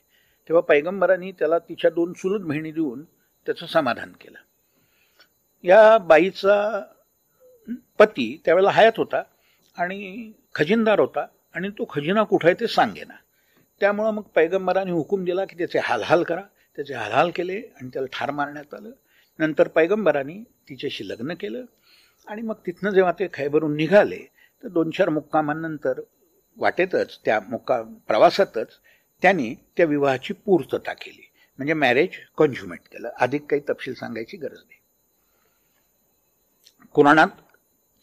तेव्हा पैगंबरांनी त्याला तिच्या 2 चुलत बहिणी देऊन त्याचं समाधान केलं. या बाईचा पती त्यावेळेला हयात होता आणि खजिनदार होता आणि तो खजिना कुठं आहे ते सांगेना. त्यामुळं मग पैगंबरांनी हुकूम दिला की त्याचे हालहाल करा. त्याचे हालहाल केले आणि त्याला ठार मारण्यात आलं. नंतर पैगंबरांनी तिच्याशी लग्न केलं आणि मग तिथनं जेव्हा ते खैबरून निघाले तर 2-4 मुक्कामांनंतर वाटेतच त्या प्रवासातच त्यांनी त्या विवाहाची पूर्तता केली, म्हणजे मॅरेज कॉन्झ्युमेट केलं. अधिक काही तपशील सांगायची गरज नाही. कुराणात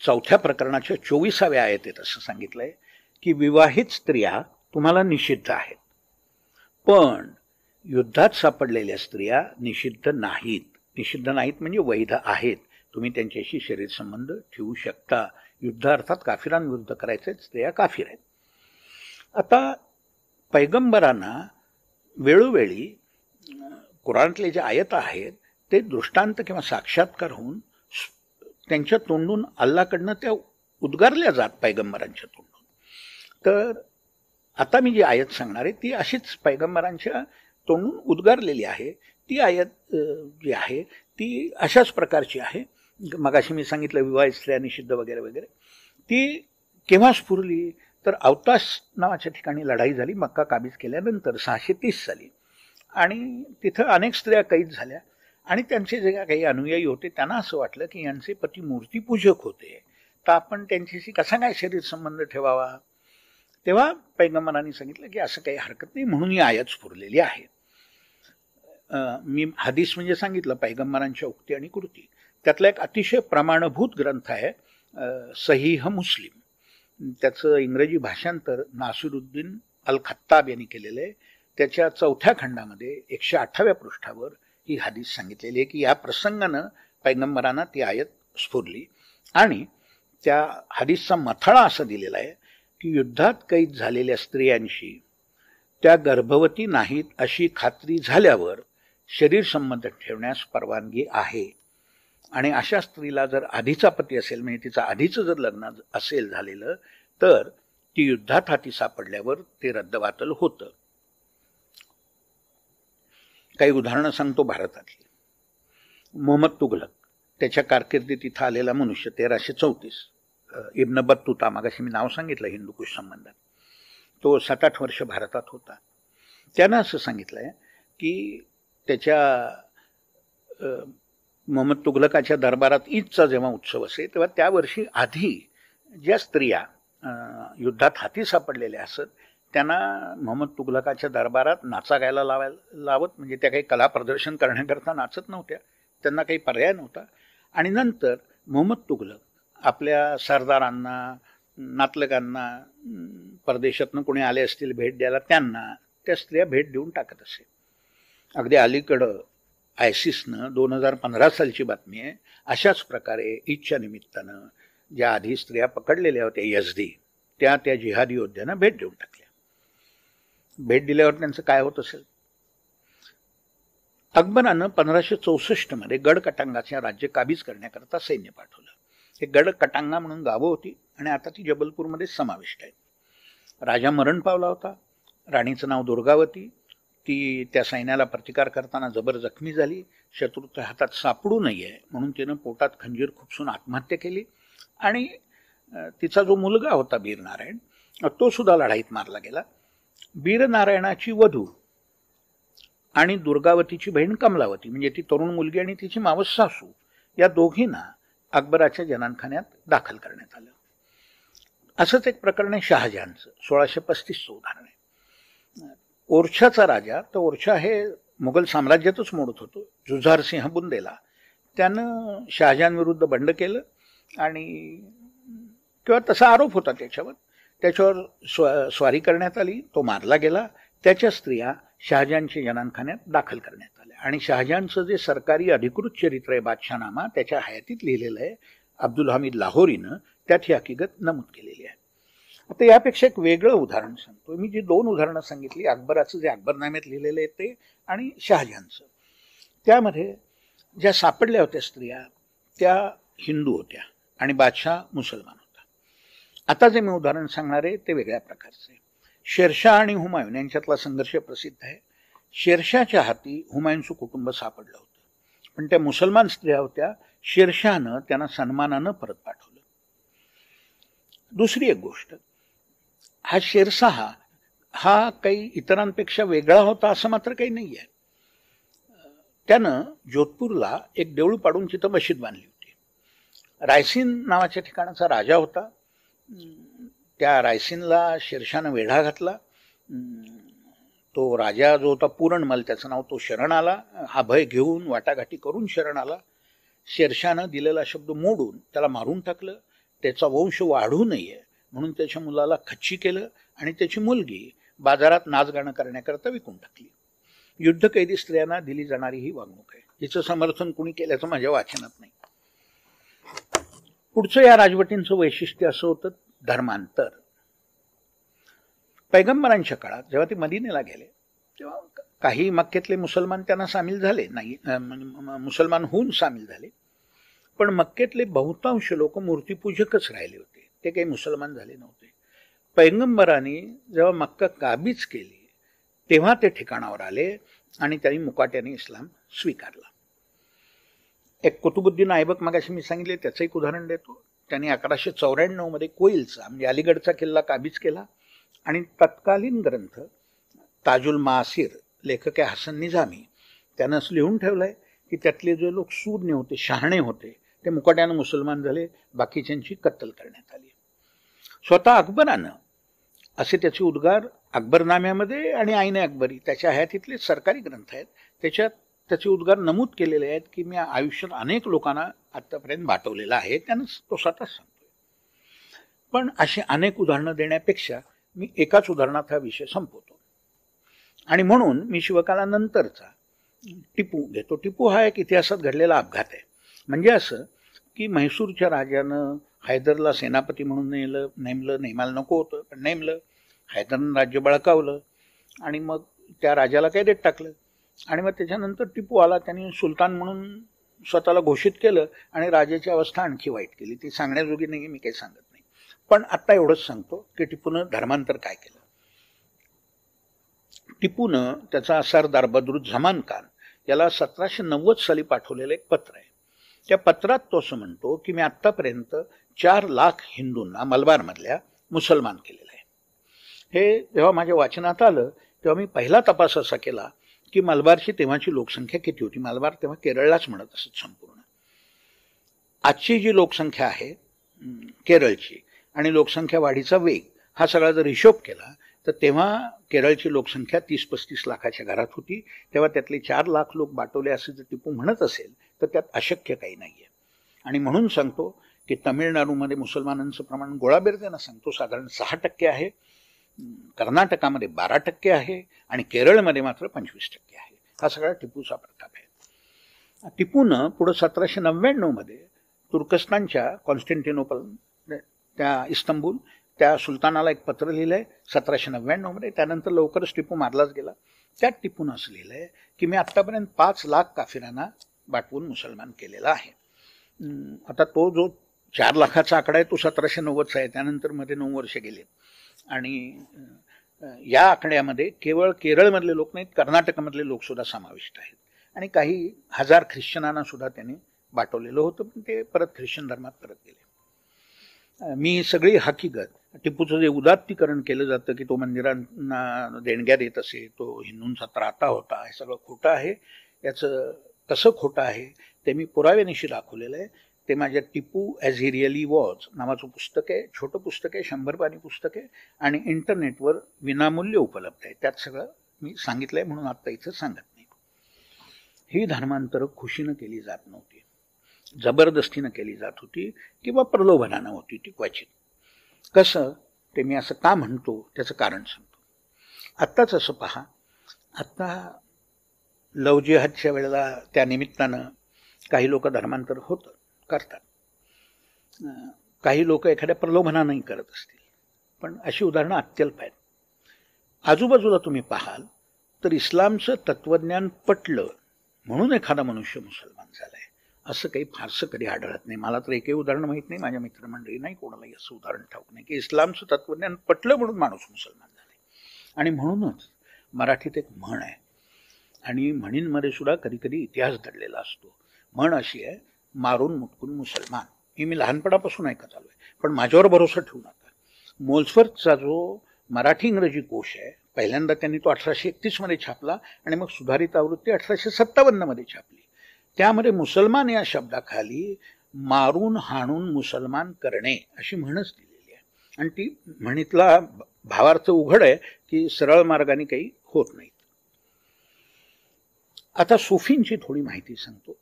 4थ्या प्रकरणाच्या 24व्या आयतीत असं सांगितलंय की विवाहित स्त्रिया तुम्हाला निषिद्ध आहेत, पण युद्धात सापडलेल्या स्त्रिया निषिद्ध नाहीत. निषिद्ध नाहीत म्हणजे वैध आहेत. तुम्ही त्यांच्याशी शरीर संबंध ठेवू शकता. युद्ध अर्थात काफिरांविरुद्ध करायचे, स्त्रिया काफिर आहेत. आता पैगंबरांना वेळोवेळी कुराणातले जे आयत आहेत ते दृष्टांत किंवा साक्षात्कार होऊन त्यांच्या तोंडून अल्लाकडनं त्या उद्गारल्या जात पैगंबरांच्या तोंडून. तर आता मी जी आयत सांगणार आहे ती अशीच पैगंबरांच्या तोंडून उद्गारलेली आहे. ती आयत जी आहे ती अशाच प्रकारची आहे. मगाशी मी सांगितलं विवाहित स्त्रिया निषिद्ध वगैरे वगैरे. ती केव्हा स्फुरली तर अवतास नावाच्या ठिकाणी लढाई झाली मक्का काबीज केल्यानंतर 630 साली. आणि तिथं अनेक स्त्रिया कैद झाल्या आणि त्यांचे जे काही अनुयायी होते त्यांना असं वाटलं की यांचे पती मूर्तीपूजक होते, तर आपण त्यांच्याशी कसा काय शरीर संबंध ठेवावा. तेव्हा पैगंबरांनी सांगितलं की असं काही हरकत नाही, म्हणून ही आयत स्फुरलेली आहे. मी हदीस म्हणजे सांगितलं पैगंबरांच्या उक्ती आणि कृती. त्यातला एक अतिशय प्रमाणभूत ग्रंथ आहे सहीह मुस्लिम. त्याचं इंग्रजी भाषांतर नासिरुद्दीन अल खत्ताब यांनी केलेलं आहे. त्याच्या 4थ्या खंडामध्ये 108व्या पृष्ठावर ही हदीस सांगितलेली आहे की या प्रसंगानं पैगंबरांना ती आयत स्फुरली. आणि त्या हदीसचा मथळा असं दिलेला आहे की युद्धात कैद झालेल्या स्त्रियांशी त्या गर्भवती नाहीत अशी खात्री झाल्यावर शरीर संबंध ठेवण्यास परवानगी आहे. आणि अशा स्त्रीला जर आधीचा पती असेल म्हणजे तिचं आधीचं जर लग्न असेल झालेलं तर ती युद्धात हाती सापडल्यावर ते रद्दबातल होतं. काही उदाहरणं सांगतो भारतातली. मोहम्मद तुघलक, त्याच्या कारकिर्दीत इथं आलेला मनुष्य 1334. इब्न बत्तुता, मागाशी मी नाव सांगितलं हिंदूकुश संबंधात, तो 7-8 वर्ष भारतात होता. त्यानं असं सांगितलंय की त्याच्या मोहम्मद तुघलकाच्या दरबारात ईदचा जेव्हा उत्सव असे तेव्हा त्या वर्षी आधी ज्या स्त्रिया युद्धात हाती सापडलेल्या असत त्यांना मोहम्मद तुघलकाच्या दरबारात नाचा गायला लावत, म्हणजे त्या काही कला प्रदर्शन करण्याकरता नाचत नव्हत्या, त्यांना काही पर्याय नव्हता. आणि नंतर मोहम्मद तुघलक आपल्या सरदारांना, नातलगांना, परदेशातनं कोणी आले असतील भेट द्यायला त्यांना त्या स्त्रिया भेट देऊन टाकत असे. अगदी अलीकडं आयसिसनं 2015 सालची बातमी आहे, अशाच प्रकारे ईदच्या निमित्तानं ज्या आधी स्त्रिया पकडलेल्या होत्या यझदी त्या जिहादी योद्ध्यांना भेट देऊन टाकल्या. भेट दिल्यावर त्यांचं काय होत असेल अकबरानं 1564 मध्ये गड कटांगाचे राज्य काबीज करण्याकरता सैन्य पाठवलं. हे गड कटांगा म्हणून गावं होती आणि आता ती जबलपूरमध्ये समाविष्ट आहेत. राजा मरण पावला होता. राणीचं नाव दुर्गावती. ती त्या सैन्याला प्रतिकार करताना जबर जखमी झाली. शत्रूच्या हातात सापडू नये म्हणून तिनं पोटात खंजीर खुपसून आत्महत्या केली. आणि तिचा जो मुलगा होता बीरनारायण, तो सुद्धा लढाईत मारला गेला. बीरनारायणाची वधू आणि दुर्गावतीची बहीण कमलावती म्हणजे ती तरुण मुलगी आणि तिची मावस सासू, या दोघींना अकबराच्या जनानखान्यात दाखल करण्यात आलं. असंच एक प्रकरण आहे शहाजहानचं. 1635चं उदाहरण आहे. ओरछाचा राजा, तर ओरछा हे मुघल साम्राज्यातच मोडत होतो, जुझार सिंह बुंदेला, त्यानं शहाजहान विरुद्ध बंड केलं आणि किंवा तसा आरोप होता त्याच्यावर स्वारी करण्यात आली. तो मारला गेला. त्याच्या स्त्रिया शहाजहानच्या जनानखान्यात दाखल करण्यात आल्या. आणि शहाजहानचं जे सरकारी अधिकृत चरित्र आहे बादशाहनामा, त्याच्या हयातीत लिहिलेलं आहे. अब्दुल हमीद लाहोरीनं त्यात ही हकीकत नमूद केलेली आहे. आता यापेक्षा एक वेगळं उदाहरण सांगतो. मी जी 2 उदाहरणं सांगितली, अकबराचं जे अकबरनाम्यात लिहिलेलं आहे ते आणि शहाजहानचं, त्यामध्ये ज्या सापडल्या होत्या स्त्रिया त्या हिंदू होत्या आणि बादशाह मुसलमान होता. आता जे मी उदाहरण सांगणार आहे ते वेगळ्या प्रकारचं आहे. शेरशाह आणि हुमायून यांच्यातला संघर्ष प्रसिद्ध आहे. शेरशाहच्या हाती हुमायूनचं कुटुंब सापडलं होतं, पण त्या मुसलमान स्त्रिया होत्या. शेरशाहनं त्यांना सन्मानानं परत पाठवलं. दुसरी एक गोष्ट, हा शेरशाह हा काही इतरांपेक्षा वेगळा होता असं मात्र काही नाही आहे. त्यानं जोधपूरला एक देऊळ पाडून तिथं मशीद बांधली होती. रायसीन नावाच्या ठिकाणाचा राजा होता. त्या रायसीनला शेरशाहनं वेढा घातला. तो राजा जो होता पूरणमल, त्याचं नाव, तो शरण आला. हा भय घेऊन वाटाघाटी करून शरण आला. शेरशाहनं दिलेला शब्द मोडून त्याला मारून टाकलं. त्याचा वंश वाढू नये म्हणून त्याच्या मुलाला खच्ची केलं आणि त्याची मुलगी बाजारात नाचगाणं करण्याकरता विकून टाकली. युद्धकैदी स्त्रियांना दिली जाणारी ही वागणूक आहे. हिचं समर्थन कुणी केल्याचं माझ्या वाचनात नाही. पुढचं या राजवटींचं वैशिष्ट्य असं होतं धर्मांतर. पैगंबरांच्या काळात जेव्हा ते मदिनेला गेले तेव्हा काही मक्केतले मुसलमान त्यांना सामील झाले नाही, मुसलमान होऊन सामील झाले, पण मक्केतले बहुतांश लोक मूर्तीपूजकच राहिले होते. ते काही मुसलमान झाले नव्हते. पैगंबरांनी जेव्हा मक्का काबीज केली तेव्हा ते ठिकाणावर आले आणि त्यांनी मुकाट्याने इस्लाम स्वीकारला. एक कुतुबुद्दीन ऐबक मगाशी मी सांगितले त्याचं एक उदाहरण देतो. त्यांनी 1194 मध्ये कोईलचा म्हणजे अलीगडचा किल्ला काबीज केला आणि तत्कालीन ग्रंथ ताजुल मासिर, लेखक आहे हसन निजामी, त्यानं लिहून ठेवलंय की त्यातले जे लोक सूज्ञ होते, शहाणे होते, ते मुकाट्यानं मुसलमान झाले, बाकीच्यांची कत्तल करण्यात आली. स्वतः अकबरानं असे त्याचे उद्गार अकबरनाम्यामध्ये आणि आईने अकबरी, त्याच्या हयातीतले सरकारी ग्रंथ आहेत, त्याच्यात त्याचे उद्गार नमूद केलेले आहेत की मी आयुष्यात अनेक लोकांना आतापर्यंत वाटवलेला आहे. त्यानं तो स्वतःच सांगतोय. पण अशी अनेक उदाहरणं देण्यापेक्षा मी एकाच उदाहरणात हा विषय संपवतो आणि म्हणून मी शिवकालानंतरचा टिपू घेतो. टिपू हा एक इतिहासात घडलेला अपघात आहे. म्हणजे असं की म्हैसूरच्या राजानं हैदरला सेनापती म्हणून नेमायला नको होतं, पण नेमलं. हैदरनं राज्य बळकावलं आणि मग त्या राजाला कैदेत टाकलं आणि मग त्याच्यानंतर टिपू आला. त्यांनी सुलतान म्हणून स्वतःला घोषित केलं आणि राजाची अवस्था आणखी वाईट केली. ती सांगण्याजोगी नाही, मी काही सांगत नाही. पण आत्ता एवढंच सांगतो की टिपूनं धर्मांतर काय केलं. टिपूनं त्याचा सरदार बदरुज्जमान खान याला 1790 साली पाठवलेलं एक पत्र आहे. त्या पत्रात तो असं म्हणतो की मी आत्तापर्यंत 4 लाख हिंदूंना मलबारमधल्या मुसलमान केलेलं आहे. हे जेव्हा माझ्या वाचनात आलं तेव्हा मी पहिला तपास असा केला की मलबारची तेव्हाची लोकसंख्या किती होती. मलबार तेव्हा केरळलाच म्हणत असत संपूर्ण. आजची जी लोकसंख्या आहे केरळची आणि लोकसंख्या वाढीचा वेग हा सगळा जर हिशोब केला तर तेव्हा केरळची लोकसंख्या 30-35 लाखाच्या घरात होती. तेव्हा त्यातले 4 लाख लोक बाटवले असे जर टिपू म्हणत असेल तर त्यात अशक्य काही नाही आहे. आणि म्हणून सांगतो की तामिळनाडूमध्ये मुसलमानांचं प्रमाण गोळाबेरदेनं सांगतो साधारण 6% आहे, कर्नाटकामध्ये 12% आहे आणि केरळमध्ये मात्र 25% आहे. हा सगळा टिपूचा प्रताप आहे. टिपूनं पुढं 1799 मध्ये तुर्कस्तानच्या कॉन्स्टँटिनोपल, त्या इस्तंबूल, त्या सुलतानाला एक पत्र लिहिलंय 1799 मध्ये. त्यानंतर लवकरच टिपू मारलाच गेला. त्यात टिपून असं लिहिलंय की मी आत्तापर्यंत 5 लाख काफिरांना बाटवून मुसलमान केलेला आहे. आता तो जो 4 लाखाचा आकडा आहे तो 1790चा आहे, त्यानंतर मध्ये 9 वर्ष गेले. आणि या आकड्यामध्ये केवळ केरळमधले लोक नाहीत, कर्नाटकमधले लोक सुद्धा समाविष्ट आहेत. आणि काही हजार ख्रिश्चनांना सुद्धा त्यांनी बाटवलेलं होतं, पण ते परत ख्रिश्चन धर्मात परत गेले. मी सगळी हकीकत, टिपूचं जे उदात्तीकरण केलं जातं की तो मंदिरांना देणग्या देत असे, तो हिंदूंचा त्राता होता, हे सगळं खोटं आहे. याचं कसं खोटं आहे ते मी पुराव्यानिशी दाखवलेलं आहे. ते माझ्या Tipu as he really was नावाचं पुस्तक आहे, छोटं पुस्तक आहे, 100 पानी पुस्तक आहे आणि इंटरनेटवर विनामूल्य उपलब्ध आहे. त्यात सगळं मी सांगितलं आहे, म्हणून आत्ता इथं सांगत नाही. ही धर्मांतरं खुशीनं केली जात नव्हती, जबरदस्तीनं केली जात होती किंवा प्रलोभनानं होती ती क्वचित. कसं ते मी असं का म्हणतो त्याचं कारण सांगतो. आत्ताच असं पहा, आत्ता लव जिहादच्या वेळेला त्या निमित्तानं काही लोक धर्मांतर होतं, करतात. काही लोक एखाद्या प्रलोभनानंही करत असतील, पण अशी उदाहरणं अत्यल्प आहेत. आजूबाजूला तुम्ही पाहाल तर इस्लामचं तत्वज्ञान पटलं म्हणून एखादा मनुष्य मुसलमान झालाय असं काही फारसं कधी आढळत नाही. मला तर एकही उदाहरण माहीत नाही, माझ्या मित्रमंडळी नाही, कोणालाही असं उदाहरण ठाऊक नाही की इस्लामचं तत्वज्ञान पटलं म्हणून माणूस मुसलमान झालाय. आणि म्हणूनच मराठीत एक म्हण आहे, आणि म्हणींमध्ये सुद्धा कधी कधी इतिहास दडलेला असतो. म्हण अशी आहे, मारून मुटकून मुसलमान. ही मी लहानपणापासून ऐकत आलो आहे, पण माझ्यावर भरोसा ठेवू नका. मोल्सवर्थचा जो मराठी इंग्रजी कोश आहे, पहिल्यांदा त्यांनी तो 1831 मध्ये छापला आणि मग सुधारित आवृत्ती 1857 मध्ये छापली. त्यामध्ये मुसलमान या शब्दाखाली मारून हाणून मुसलमान करणे अशी म्हणच दिलेली आहे. आणि ती म्हणीतला भावार्थ उघड आहे की सरळ मार्गाने काही होत नाहीत. आता सूफींची थोडी माहिती सांगतो.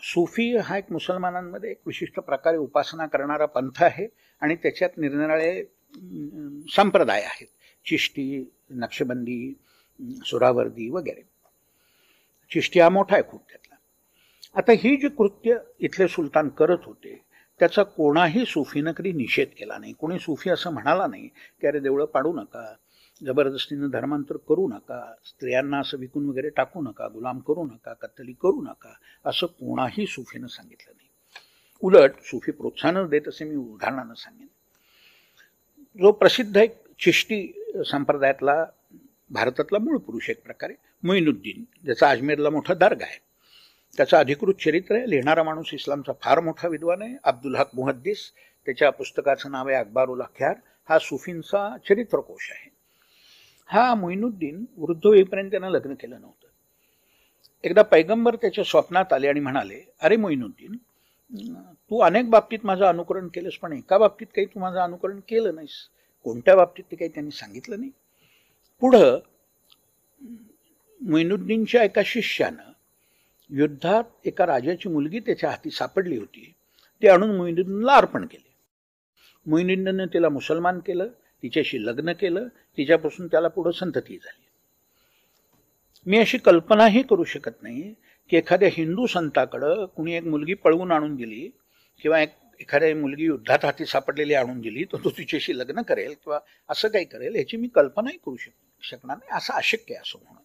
सूफी हा एक मुसलमानांमध्ये एक विशिष्ट प्रकारे उपासना करणारा पंथ आहे आणि त्याच्यात निरनिराळे संप्रदाय आहेत. चिश्ती, नक्षबंदी, सुरावर्दी वगैरे. चिश्ती हा मोठा आहे खूप त्यातला. आता ही जी कृत्य इथले सुलतान करत होते त्याचा कोणाही सूफीनं कधी निषेध केला नाही. कोणी सूफी असं म्हणाला नाही की अरे देवळं पाडू नका, जबरदस्तीनं धर्मांतर करू नका, स्त्रियांना असं विकून वगैरे टाकू नका, गुलाम करू नका, कत्तली करू नका, असं कोणाही सूफीनं सांगितलं नाही. उलट सूफी प्रोत्साहन देत असे मी उदाहरणानं सांगेन. जो प्रसिद्ध एक चिश्ती संप्रदायातला भारतातला मूळ पुरुष एक प्रकारे मोइनुद्दीन, ज्याचा अजमेरला मोठा दर्गा आहे, त्याचं अधिकृत चरित्र आहे. लिहिणारा माणूस इस्लामचा फार मोठा विद्वान आहे, अब्दुल हक मुहद्दिस. त्याच्या पुस्तकाचं नाव आहे अखबारुल अख्यार. हा सूफींचा चरित्रकोश आहे. हा मोइनुद्दीन वृद्ध होईपर्यंत त्यानं लग्न केलं नव्हतं. एकदा पैगंबर त्याच्या स्वप्नात आले आणि म्हणाले, अरे मोइनुद्दीन, तू अनेक बाबतीत माझं अनुकरण केलंस, पण एका बाबतीत काही तू माझं अनुकरण केलं नाहीस. कोणत्या बाबतीत ते काही त्यांनी सांगितलं नाही. पुढं मोइनुद्दीनच्या एका शिष्यानं युद्धात एका राजाची मुलगी त्याच्या हाती सापडली होती, ते आणून मोइनुद्दीनला अर्पण केले. मोइनुद्दीनने तिला मुसलमान केलं, तिच्याशी लग्न केलं, तिच्यापासून त्याला पुढं संतती झाली. मी अशी कल्पनाही करू शकत नाही की एखाद्या हिंदू संताकडं कुणी एक मुलगी पळवून आणून दिली किंवा एखाद्या मुलगी युद्धात हाती सापडलेली आणून दिली तर तो तिच्याशी लग्न करेल किंवा असं काही करेल याची मी कल्पनाही करू शकणार नाही. असं अशक्य आहे असं म्हणून.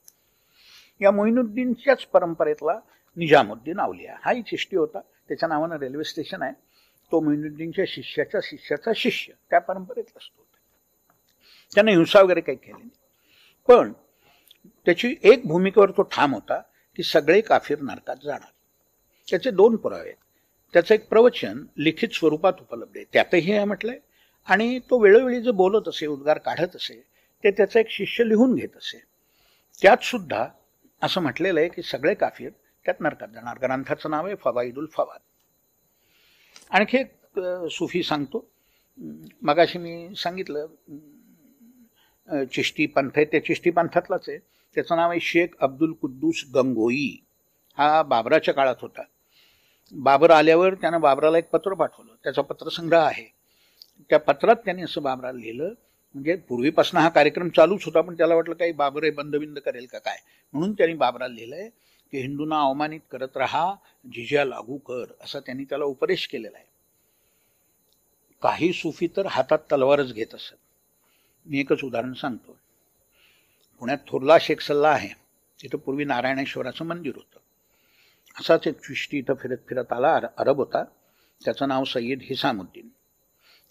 या मोइनुद्दीनच्याच परंपरेतला निजामुद्दीन अवलिया हाही चिश्ती होता. त्याच्या नावानं रेल्वे स्टेशन आहे. तो मोइनुद्दीनच्या शिष्याचा शिष्य त्या परंपरेतलाच तो होता. त्याने हिंसा वगैरे काही केली नाही, पण त्याची एक भूमिकेवर तो ठाम होता की सगळे काफिर नरकात जाणार. त्याचे 2 पुरावे आहेत. त्याचं एक प्रवचन लिखित स्वरूपात उपलब्ध आहे, त्यातही हे म्हटलंय, आणि तो वेळोवेळी जे बोलत असे, उद्गार काढत असे, ते त्याचा एक शिष्य लिहून घेत असे. त्यात सुद्धा असं म्हटलेलं आहे की सगळे काफिर त्यात नरकात जाणार. ग्रंथाचं नाव आहे फवाईदुल फवाद. आणखी एक सुफी सांगतो. मगाशी मी सांगितलं चिश्ती पंथ आहे, त्या चिश्ती पंथातलाच आहे. त्याचं नाव आहे शेख अब्दुल कुद्दूस गंगोई. हा बाबराच्या काळात होता. बाबर आल्यावर त्यानं बाबराला एक पत्र पाठवलं, त्याचा पत्रसंग्रह आहे. त्या पत्रात त्यांनी असं बाबराला लिहिलं, म्हणजे पूर्वीपासून हा कार्यक्रम चालूच होता, पण त्याला वाटलं काही बाबर हे बंदबिंद करेल का काय, म्हणून त्यांनी बाबराला लिहिलंय की हिंदूंना अवमानित करत राहा, जिझिया लागू कर, असा त्यांनी त्याला उपदेश केलेला आहे. काही सुफी तर हातात तलवारच घेत असत. मी एकच उदाहरण सांगतो. पुण्यात थोरला शेख सल्ला आहे, तिथं पूर्वी नारायणेश्वराचं मंदिर होतं. असाच एक चिश्ती इथं फिरत फिरत आला, अरब होता, त्याचं नाव सय्यद हिसामुद्दीन.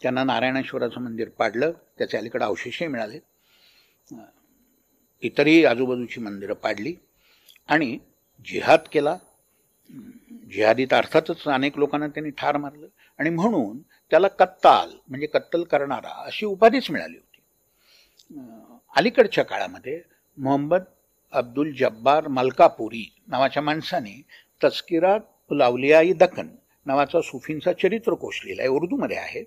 त्यांना नारायणेश्वराचं मंदिर पाडलं, त्याच्या अलीकडे अवशेषही मिळाले, इतरही आजूबाजूची मंदिरं पाडली आणि जिहाद केला. जिहादीत अर्थातच अनेक लोकांना त्यांनी ठार मारलं आणि म्हणून त्याला कत्ताल म्हणजे कत्तल करणारा अशी उपाधीच मिळाली होती. अलीकडच्या काळामध्ये मोहम्मद अब्दुल जब्बार मलकापुरी नावाच्या माणसाने तस्किरात लावलियाई दक्कन नावाचा सुफींचा चरित्रकोश लिहिला आहे, उर्दूमध्ये आहे.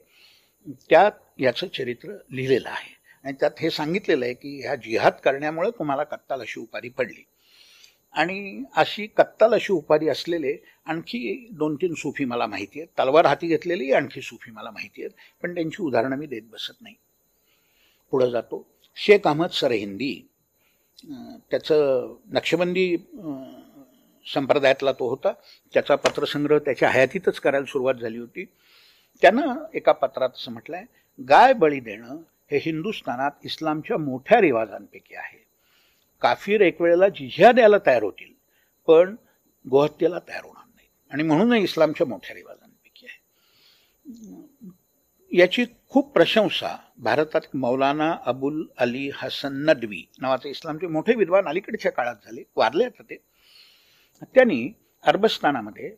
त्यात याचं चरित्र लिहिलेलं आहे आणि त्यात हे सांगितलेलं आहे की ह्या जिहाद करण्यामुळे तुम्हाला कत्ताल अशी उपाधी पडली. आणि अशी कत्ताल अशी उपाधी असलेले आणखी 2-3 सुफी मला माहिती आहेत, तलवार हाती घेतलेली आणखी सुफी मला माहिती आहेत, पण त्यांची उदाहरणं मी देत बसत नाही. पुढं जातो. शेख अहमद सरहिंदी, त्याचं नक्षबंदी संप्रदायातला तो होता. त्याचा पत्रसंग्रह त्याच्या हयातीतच करायला सुरुवात झाली होती. त्यानं एका पत्रात असं म्हटलंय, गाय बळी देणं हे हिंदुस्थानात इस्लामच्या मोठ्या रिवाजांपैकी आहे. काफीर एक वेळेला जिझिया द्यायला तयार होतील पण गोहत्येला तयार होणार नाही आणि म्हणूनच इस्लामच्या मोठ्या रिवाजांपैकी आहे. याची खूप प्रशंसा भारतात मौलाना अबुल अली हसन नदवी नावाचे इस्लामचे मोठे विद्वान अलीकडच्या काळात झाले, वारले आता ते. त्यांनी अरबस्तानामध्ये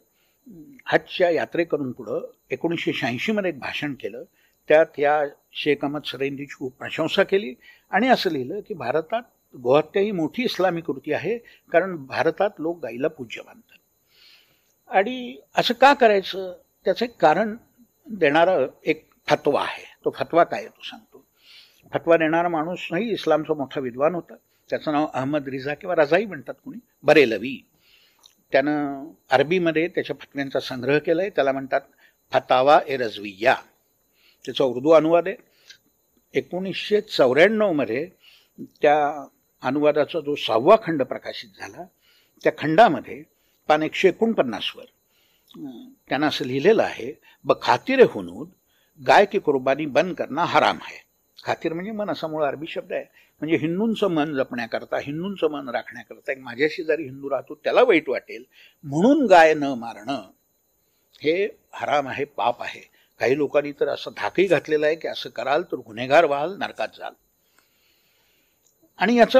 हजच्या यात्रेकरून पुढं 1986 मध्ये एक भाषण केलं. त्यात या शेख अहमद सरहिंदीची खूप प्रशंसा केली आणि असं लिहिलं की भारतात गोहत्या ही मोठी इस्लामी कृती आहे, कारण भारतात लोक गाईला पूज्य मानतात. आणि असं का करायचं त्याचं एक कारण देणारा एक फतवा आहे. तो फतवा काय तो सांगतो. फतवा देणारा माणूस नाही, इस्लामचा मोठा विद्वान होता, त्याचं नाव अहमद रिझा किंवा रजाई म्हणतात कुणी, बरेलवी. त्यानं अरबीमध्ये त्याच्या फतव्यांचा संग्रह केलाय, त्याला म्हणतात फतावा ए रजविया. त्याचा उर्दू अनुवाद आहे. 1994 मध्ये त्या अनुवादाचा जो 6वा खंड प्रकाशित झाला, त्या खंडामध्ये पान 149 वर त्यांना असं लिहिलेलं आहे, खातिर हुनूद गाय की कुर्बानी बंद करना हराम है. खातिर म्हणजे मन असा मूळ अरबी शब्द आहे, म्हणजे हिंदूंचं मन जपण्याकरता, हिंदूंचं मन राखण्याकरता. एक माझ्याशी जरी हिंदू राहतो त्याला वाईट वाटेल म्हणून गाय न मारणं हे हराम आहे, पाप आहे. काही लोकांनी तर असं धाकही घातलेलं आहे की असं कराल तर गुन्हेगार व्हाल, नरकात जाल. आणि याचा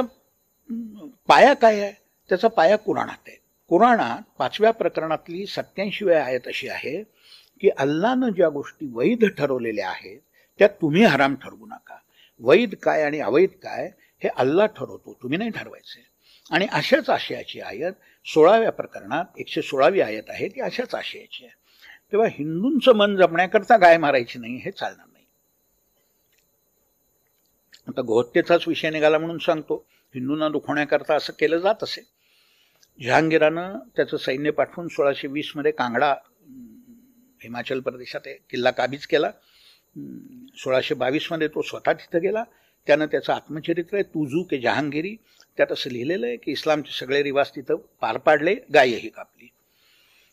पाया काय आहे? त्याचा पाया कुराणात आहे. कुराणात 5व्या प्रकरणातली 87वी आयत अशी आहे की अल्लानं ज्या गोष्टी वैध ठरवलेल्या आहेत त्या तुम्ही हराम ठरवू नका. वैध काय आणि अवैध काय हे अल्लाह ठरवतो, तुम्ही नाही ठरवायचे. आणि अशाच आशयाची आयत 16व्या प्रकरणात 116वी आयत आहे, ती अशाच आशयाची आहे. तेव्हा हिंदूंचं मन जपण्याकरता गाय मारायची नाही हे चालणार नाही. आता गोहत्येचाच विषय निघाला म्हणून सांगतो. हिंदूंना दुखवण्याकरता असं केलं जात असे. जहांगीरानं त्याचं सैन्य पाठवून 1620 मध्ये कांगडा हिमाचल प्रदेशात किल्ला काबीज केला. 1622 मध्ये तो स्वतः तिथं गेला. त्यानं त्याचं आत्मचरित्र आहे तुजू के जहांगीरी, त्यात असं लिहिलेलं आहे की इस्लामचे सगळे रिवाज तिथं पार पाडले, गायही कापली.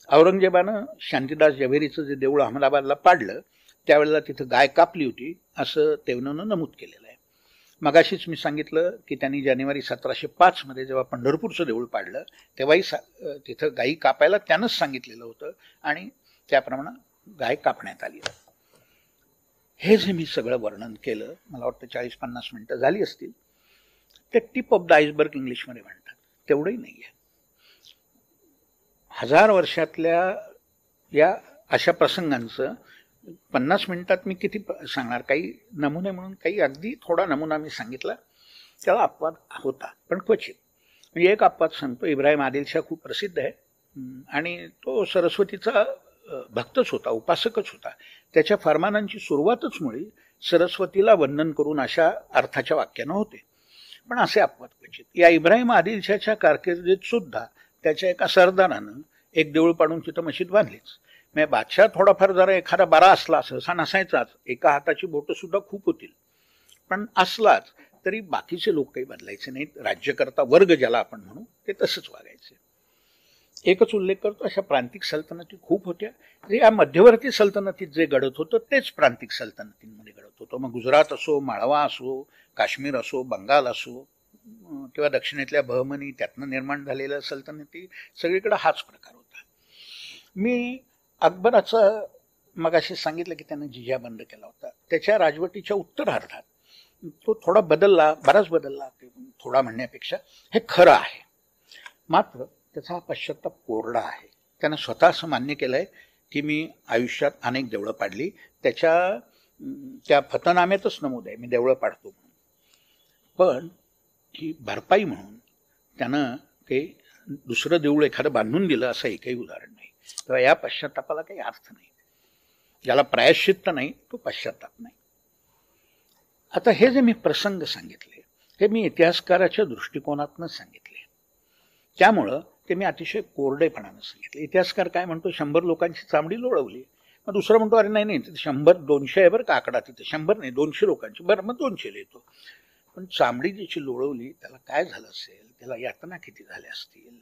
औरंगजेबानं शांतीदास जव्हेरीचं जे देऊळ अहमदाबादला पाडलं त्यावेळेला तिथं गाय कापली होती असं तेवनं नमूद केलेलं आहे. मगाशीच मी सांगितलं की त्यांनी जानेवारी 1705 मध्ये जेव्हा पंढरपूरचं देऊळ पाडलं तेव्हाही तिथं गायी कापायला त्यानंच सांगितलेलं होतं आणि त्याप्रमाणे गाय कापण्यात आली. हे जे मी सगळं वर्णन केलं, मला वाटतं 40-50 मिनिटं झाली असतील. ते टिप ऑफ द आईसबर्ग इंग्लिशमध्ये म्हणतात, तेवढंही नाही आहे. 1000 वर्षातल्या या अशा प्रसंगांचं 50 मिनिटात मी किती सांगणार. काही नमुने म्हणून काही अगदी थोडा नमुना मी सांगितला. त्याला अपवाद होता पण क्वचित. म्हणजे एक अपवाद सांगतो. इब्राहिम आदिलशाह खूप प्रसिद्ध आहे आणि तो सरस्वतीचा भक्तच होता, उपासकच होता. त्याच्या फरमानांची सुरुवातच मुळी सरस्वतीला वंदन करून अशा अर्थाच्या वाक्यानं होते. पण असे अपवाद क्वचित. या इब्राहिम आदिलशाहच्या कारकिर्दीत सुद्धा त्याच्या एका सरदारानं एक देऊळ पाडून तिथं मशीद बांधलीच. म्हणजे बादशाह थोडाफार जरा एखादा बरा असला, सहसा नसायचाच, एका हाताची बोटं सुद्धा खूप होतील, पण असलाच तरी बाकीचे लोक काही बदलायचे नाहीत. राज्यकर्ता वर्ग ज्याला आपण म्हणू ते तसंच वागायचे. एकच उल्लेख करतो, अशा प्रांतिक सल्तनती खूप होत्या. या मध्यवर्ती सल्तनतीत जे घडत होतं तेच प्रांतिक सल्तनतींमध्ये घडत होतं. मग गुजरात असो, माळवा असो, काश्मीर असो, बंगाल असो, किंवा दक्षिणेतल्या बहमनी त्यातनं निर्माण झालेल्या सल्तनती सगळीकडे हाच प्रकार होता. मी अकबराचं मगाशी सांगितलं की त्यानं जिझिया बंद केला होता. त्याच्या राजवटीच्या उत्तरार्धात तो थोडा बदलला, बराच बदलला, थोडा म्हणण्यापेक्षा हे खरं आहे. मात्र त्याचा हा पश्चाताप कोरडा आहे. त्यानं स्वतः असं मान्य केलंय की मी आयुष्यात अनेक देवळं पाडली. त्या फतनाम्यातच नमूद आहे मी देवळं पाडतो म्हणून. पण ही भरपाई म्हणून त्यानं ते दुसरं देऊळ एखादं बांधून दिलं असं एकही उदाहरण नाही. तेव्हा या पश्चातापाला काही अर्थ नाही. ज्याला प्रायश्चित्त नाही तो पश्चाताप नाही. आता हे जे मी प्रसंग सांगितले हे मी इतिहासकाराच्या दृष्टिकोनातून सांगितले, त्यामुळं ते मी अतिशय कोरडेपणानं सांगितले. इतिहासकार काय म्हणतो, 100 लोकांची चामडी लोळवली. मग दुसरा म्हणतो अरे नाही 100-200 आहे बरं का आकडा, तिथे 100 नाही 200 लोकांची, बरं मग 200 लिहितो. पण चामडी ज्याची लोळवली त्याला काय झालं असेल, त्याला यातना किती झाल्या असतील.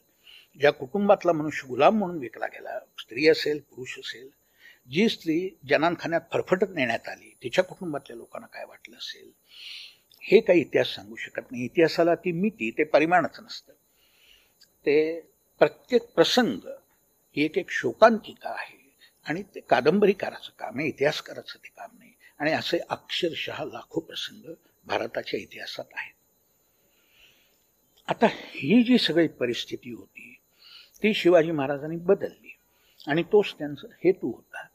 ज्या कुटुंबातला मनुष्य गुलाम म्हणून विकला गेला, स्त्री असेल पुरुष असेल, जी स्त्री जनानखान्यात फरफटत नेण्यात आली तिच्या कुटुंबातल्या लोकांना काय वाटलं असेल, हे काही इतिहास सांगू शकत नाही. इतिहासाला ती मिती, ते परिमाणच नसतं. ते प्रत्येक प्रसंग एक एक शोकांतिका आहे आणि ते कादंबरीकाराचं काम आहे, इतिहासकाराचं ते काम नाही. आणि असे अक्षरशः लाखो प्रसंग भारताच्या इतिहासात आहेत. आता ही जी सगळी परिस्थिती होती ती शिवाजी महाराजांनी बदलली आणि तोच त्यांचा हेतू होता.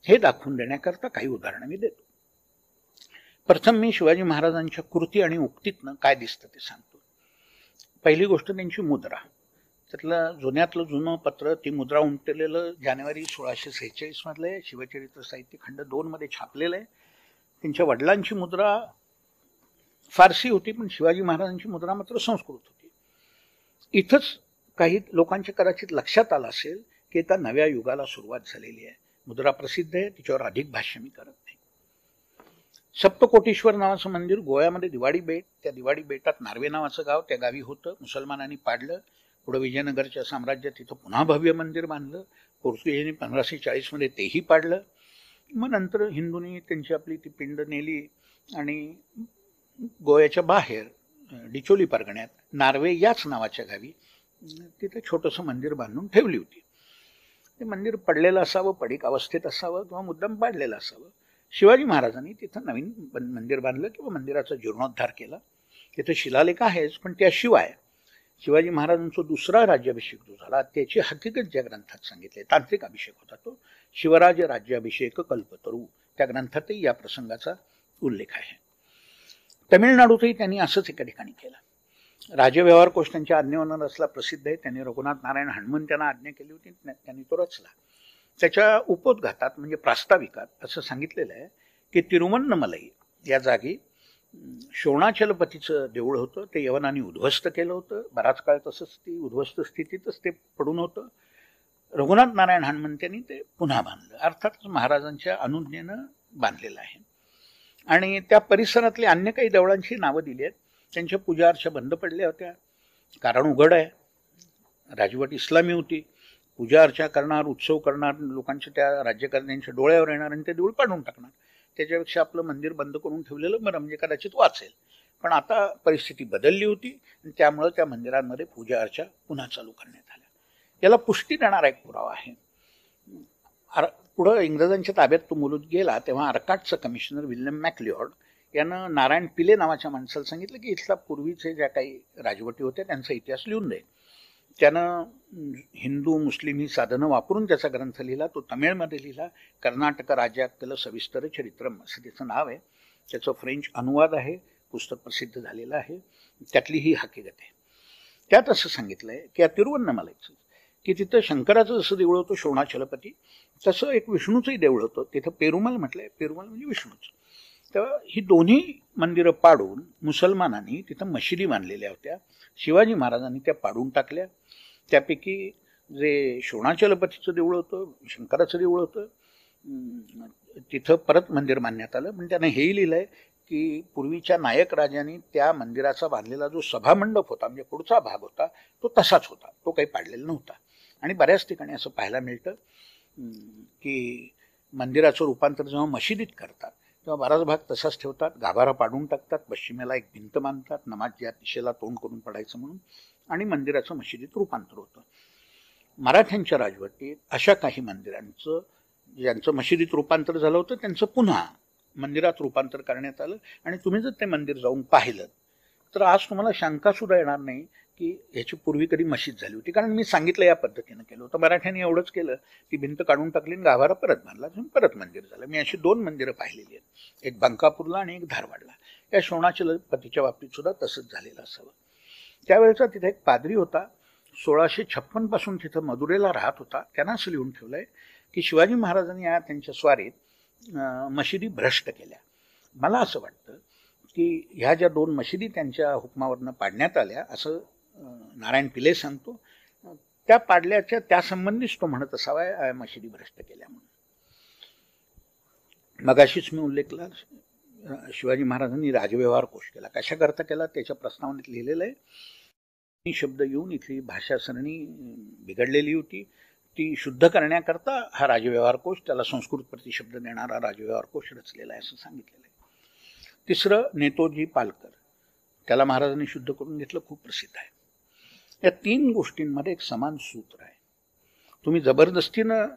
हे दाखवून देण्याकरता काही उदाहरणं मी देतो. प्रथम मी शिवाजी महाराजांच्या कृती आणि उक्तीतनं काय दिसतं ते सांगतो. पहिली गोष्ट त्यांची मुद्रा. त्यातलं जुन्यातलं जुनं पत्र, ती मुद्रा उमटलेलं जानेवारी 1646 मधलं शिवचरित्र साहित्य खंड 2 मध्ये छापलेलं आहे. त्यांच्या वडिलांची मुद्रा फारसी होती पण शिवाजी महाराजांची मुद्रा मात्र संस्कृत होती. इथंच काही लोकांच्या कदाचित लक्षात आलं असेल की एका नव्या युगाला सुरुवात झालेली आहे. मुद्रा प्रसिद्ध आहे, तिच्यावर अधिक भाष्य मी करत नाही. सप्तकोटीश्वर नावाचं मंदिर गोव्यामध्ये दिवाडी बेट, त्या दिवाडी बेटात नार्वे नावाचं गाव, त्या गावी होतं. मुसलमानांनी पाडलं. पुढे विजयनगरच्या साम्राज्यात तिथं पुन्हा भव्य मंदिर बांधलं. पोर्तुगीजांनी 1540 मध्ये तेही पाडलं. मग नंतर हिंदूंनी त्यांची आपली ती पिंड नेली आणि गोव्याच्या बाहेर डिचोली परगण्यात नार्वे याच नावाच्या गावी तिथं छोटंसं मंदिर बांधून ठेवली होती. ते मंदिर पडलेलं असावं, पडीक अवस्थेत असावं किंवा मुद्दाम पाडलेलं असावं. शिवाजी महाराजांनी तिथं नवीन मंदिर बांधलं किंवा मंदिराचा जीर्णोद्धार केला. तिथं शिलालेख आहेच, पण त्याशिवाय शिवाजी महाराजांचा दुसरा राज्याभिषेक जो झाला त्याची हकीकत ज्या ग्रंथात सांगितले, तांत्रिक अभिषेक होता तो शिवराज राज्याभिषेक कल्पतरू, त्या ग्रंथातही या प्रसंगाचा उल्लेख आहे. तमिळनाडूतही त्यांनी असंच एका ठिकाणी केलं. राजव्यवहार कोश त्यांच्या आज्ञेवर रचला, प्रसिद्ध आहे. त्यांनी रघुनाथ नारायण हनुमन त्यांना आज्ञा केली होती, त्यांनी तो रचला. त्याच्या उपोद्घातात म्हणजे प्रास्ताविकात असं सांगितलेलं आहे की तिरुवन्नमलई या जागी शोणाचलपतीचं देऊळ होतं. ते यवनांनी उद्ध्वस्त केलं होतं. बराच काळ तसंच ती उद्ध्वस्त स्थितीतच ते पडून होतं. रघुनाथ नारायण हनुमंत्यांनी ते पुन्हा बांधलं, अर्थातच महाराजांच्या अनुज्ञेनं बांधलेलं आहे. आणि त्या परिसरातले अन्य काही देवळांची नावं दिली आहेत. त्यांच्या पूजा अर्चा बंद पडल्या होत्या, कारण उघड आहे. राजवट इस्लामी होती. पूजा अर्चा करणार, उत्सव करणार, लोकांच्या त्या राज्यकर्त्यांच्या डोळ्यावर येणार आणि ते देऊळ पाडून टाकणार. त्याच्यापेक्षा आपलं मंदिर बंद करून ठेवलेलं बरं, म्हणजे कदाचित वाचेल. पण आता परिस्थिती बदलली होती आणि त्यामुळे त्या मंदिरांमध्ये पूजा अर्चा पुन्हा चालू करण्यात आल्या. याला पुष्टी देणारा एक पुरावा आहे. पुढं इंग्रजांच्या ताब्यात तो मुलूद गेला तेव्हा अर्काटचं कमिशनर विल्यम मॅकलिऑड यानं नारायण पिले नावाच्या माणसाला सांगितलं की इथला पूर्वीचे ज्या काही राजवटी होत्या त्यांचा इतिहास लिहून दे. त्यानं हिंदू मुस्लिम ही साधनं वापरून त्याचा ग्रंथ लिहिला. तो तमिळमध्ये लिहिला. कर्नाटक राज्यातलं सविस्तर चरित्रम असं त्याचं नाव आहे. त्याचं फ्रेंच अनुवाद आहे. पुस्तक प्रसिद्ध झालेलं आहे. त्यातली ही हकीकत आहे. त्यात असं सांगितलं आहे की या तिरुवन्नमलईचं की तिथं शंकराचं जसं देऊळ होतं शोणाचलपती, तसं एक विष्णूचंही देऊळ होतं. तिथं पेरुमल म्हटलंय. पेरुमल म्हणजे विष्णूचं. तेव्हा ही दोन्ही मंदिरं पाडून मुसलमानांनी तिथं मशिदी बांधलेल्या होत्या. शिवाजी महाराजांनी त्या पाडून टाकल्या. त्यापैकी जे शोणाचलपतीचं देऊळ होतं, शंकराचं देऊळ होतं, तिथं परत मंदिर बांधण्यात आलं. पण त्यानं हेही लिहिलं आहे की पूर्वीच्या नायक राजांनी त्या मंदिराचा बांधलेला जो सभामंडप होता, म्हणजे पुढचा भाग होता, तो तसाच होता, तो काही पाडलेला नव्हता. आणि बऱ्याच ठिकाणी असं पाहायला मिळतं की मंदिराचं रूपांतर जेव्हा मशिदीत करतात तेव्हा बराच भाग तसाच ठेवतात, गाभारा पाडून टाकतात, पश्चिमेला एक भिंत बांधतात, नमाज या दिशेला तोंड करून पडायचं म्हणून, आणि मंदिराचं मशिदीत रूपांतर होतं. मराठ्यांच्या राजवटीत अशा काही मंदिरांचं ज्यांचं मशिदीत रूपांतर झालं होतं त्यांचं पुन्हा मंदिरात रूपांतर करण्यात आलं. आणि तुम्ही जर ते मंदिर जाऊन पाहिलं तर आज तुम्हाला शंका सुद्धा येणार नाही की ह्याची पूर्वी कधी मशीद झाली होती, कारण मी सांगितलं या पद्धतीनं केलं होतं. मराठ्यांनी एवढंच केलं, ती भिंत काढून टाकली आणि गाभारा परत बांधला, परत मंदिर झालं. मी अशी 2 मंदिरं पाहिलेली आहेत, एक बंकापूरला आणि एक धारवाडला. या शोणाचलपतीच्या बाबतीत सुद्धा तसंच झालेलं असावं. त्यावेळेचा तिथे एक पादरी होता, 1656 पासून तिथं मदुरेला राहत होता. त्यांना असं लिहून ठेवलंय की शिवाजी महाराजांनी या त्यांच्या स्वारीत मशिदी भ्रष्ट केल्या. मला असं वाटतं की ह्या ज्या 2 मशिदी त्यांच्या हुकमावरनं पाडण्यात आल्या असं नारायण पिले सांगतो, त्या पाडल्याच्या त्यासंबंधीच तो म्हणत असावा मशिदी भ्रष्ट केल्या म्हणून. मगाशीच मी उल्लेख केला, शिवाजी महाराजांनी राजव्यवहार कोश केला. कशाकरता केला त्याच्या प्रस्तावनेत लिहिलेलं आहे. शब्द येऊन इथली भाषा सरणी बिघडलेली होती, ती शुद्ध करण्याकरता हा राजव्यवहार कोश, त्याला संस्कृत प्रतिशब्द देणारा राजव्यवहार कोश रचलेला आहे असं सांगितलेलं आहे. तिसरं नेतोजी पालकर, त्याला महाराजांनी शुद्ध करून घेतलं, खूप प्रसिद्ध आहे. या 3 गोष्टींमध्ये एक समान सूत्र आहे. तुम्ही जबरदस्तीनं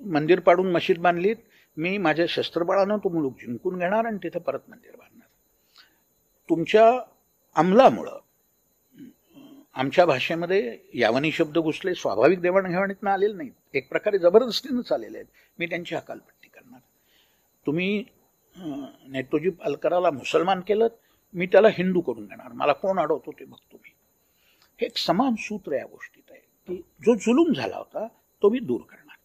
मंदिर पाडून मशीद बांधलीत, मी माझ्या शस्त्रबळानं तो मुलूक जिंकून घेणार आणि तिथे परत मंदिर बांधणार. तुमच्या अंमलामुळं आमच्या भाषेमध्ये यावनी शब्द घुसले, स्वाभाविक देवाणघेवाणीतनं आलेले नाहीत, एक प्रकारे जबरदस्तीनं चाललेले आहेत. मी त्यांची हकालपट्टी करणार. तुम्ही नेतोजी पालकराला मुसलमान केलं, मी त्याला हिंदू करून देणार, मला कोण अडवतो ते बघतो मी. हे एक समान सूत्र या गोष्टीत आहे की जो जुलूम झाला होता तो मी दूर करणार.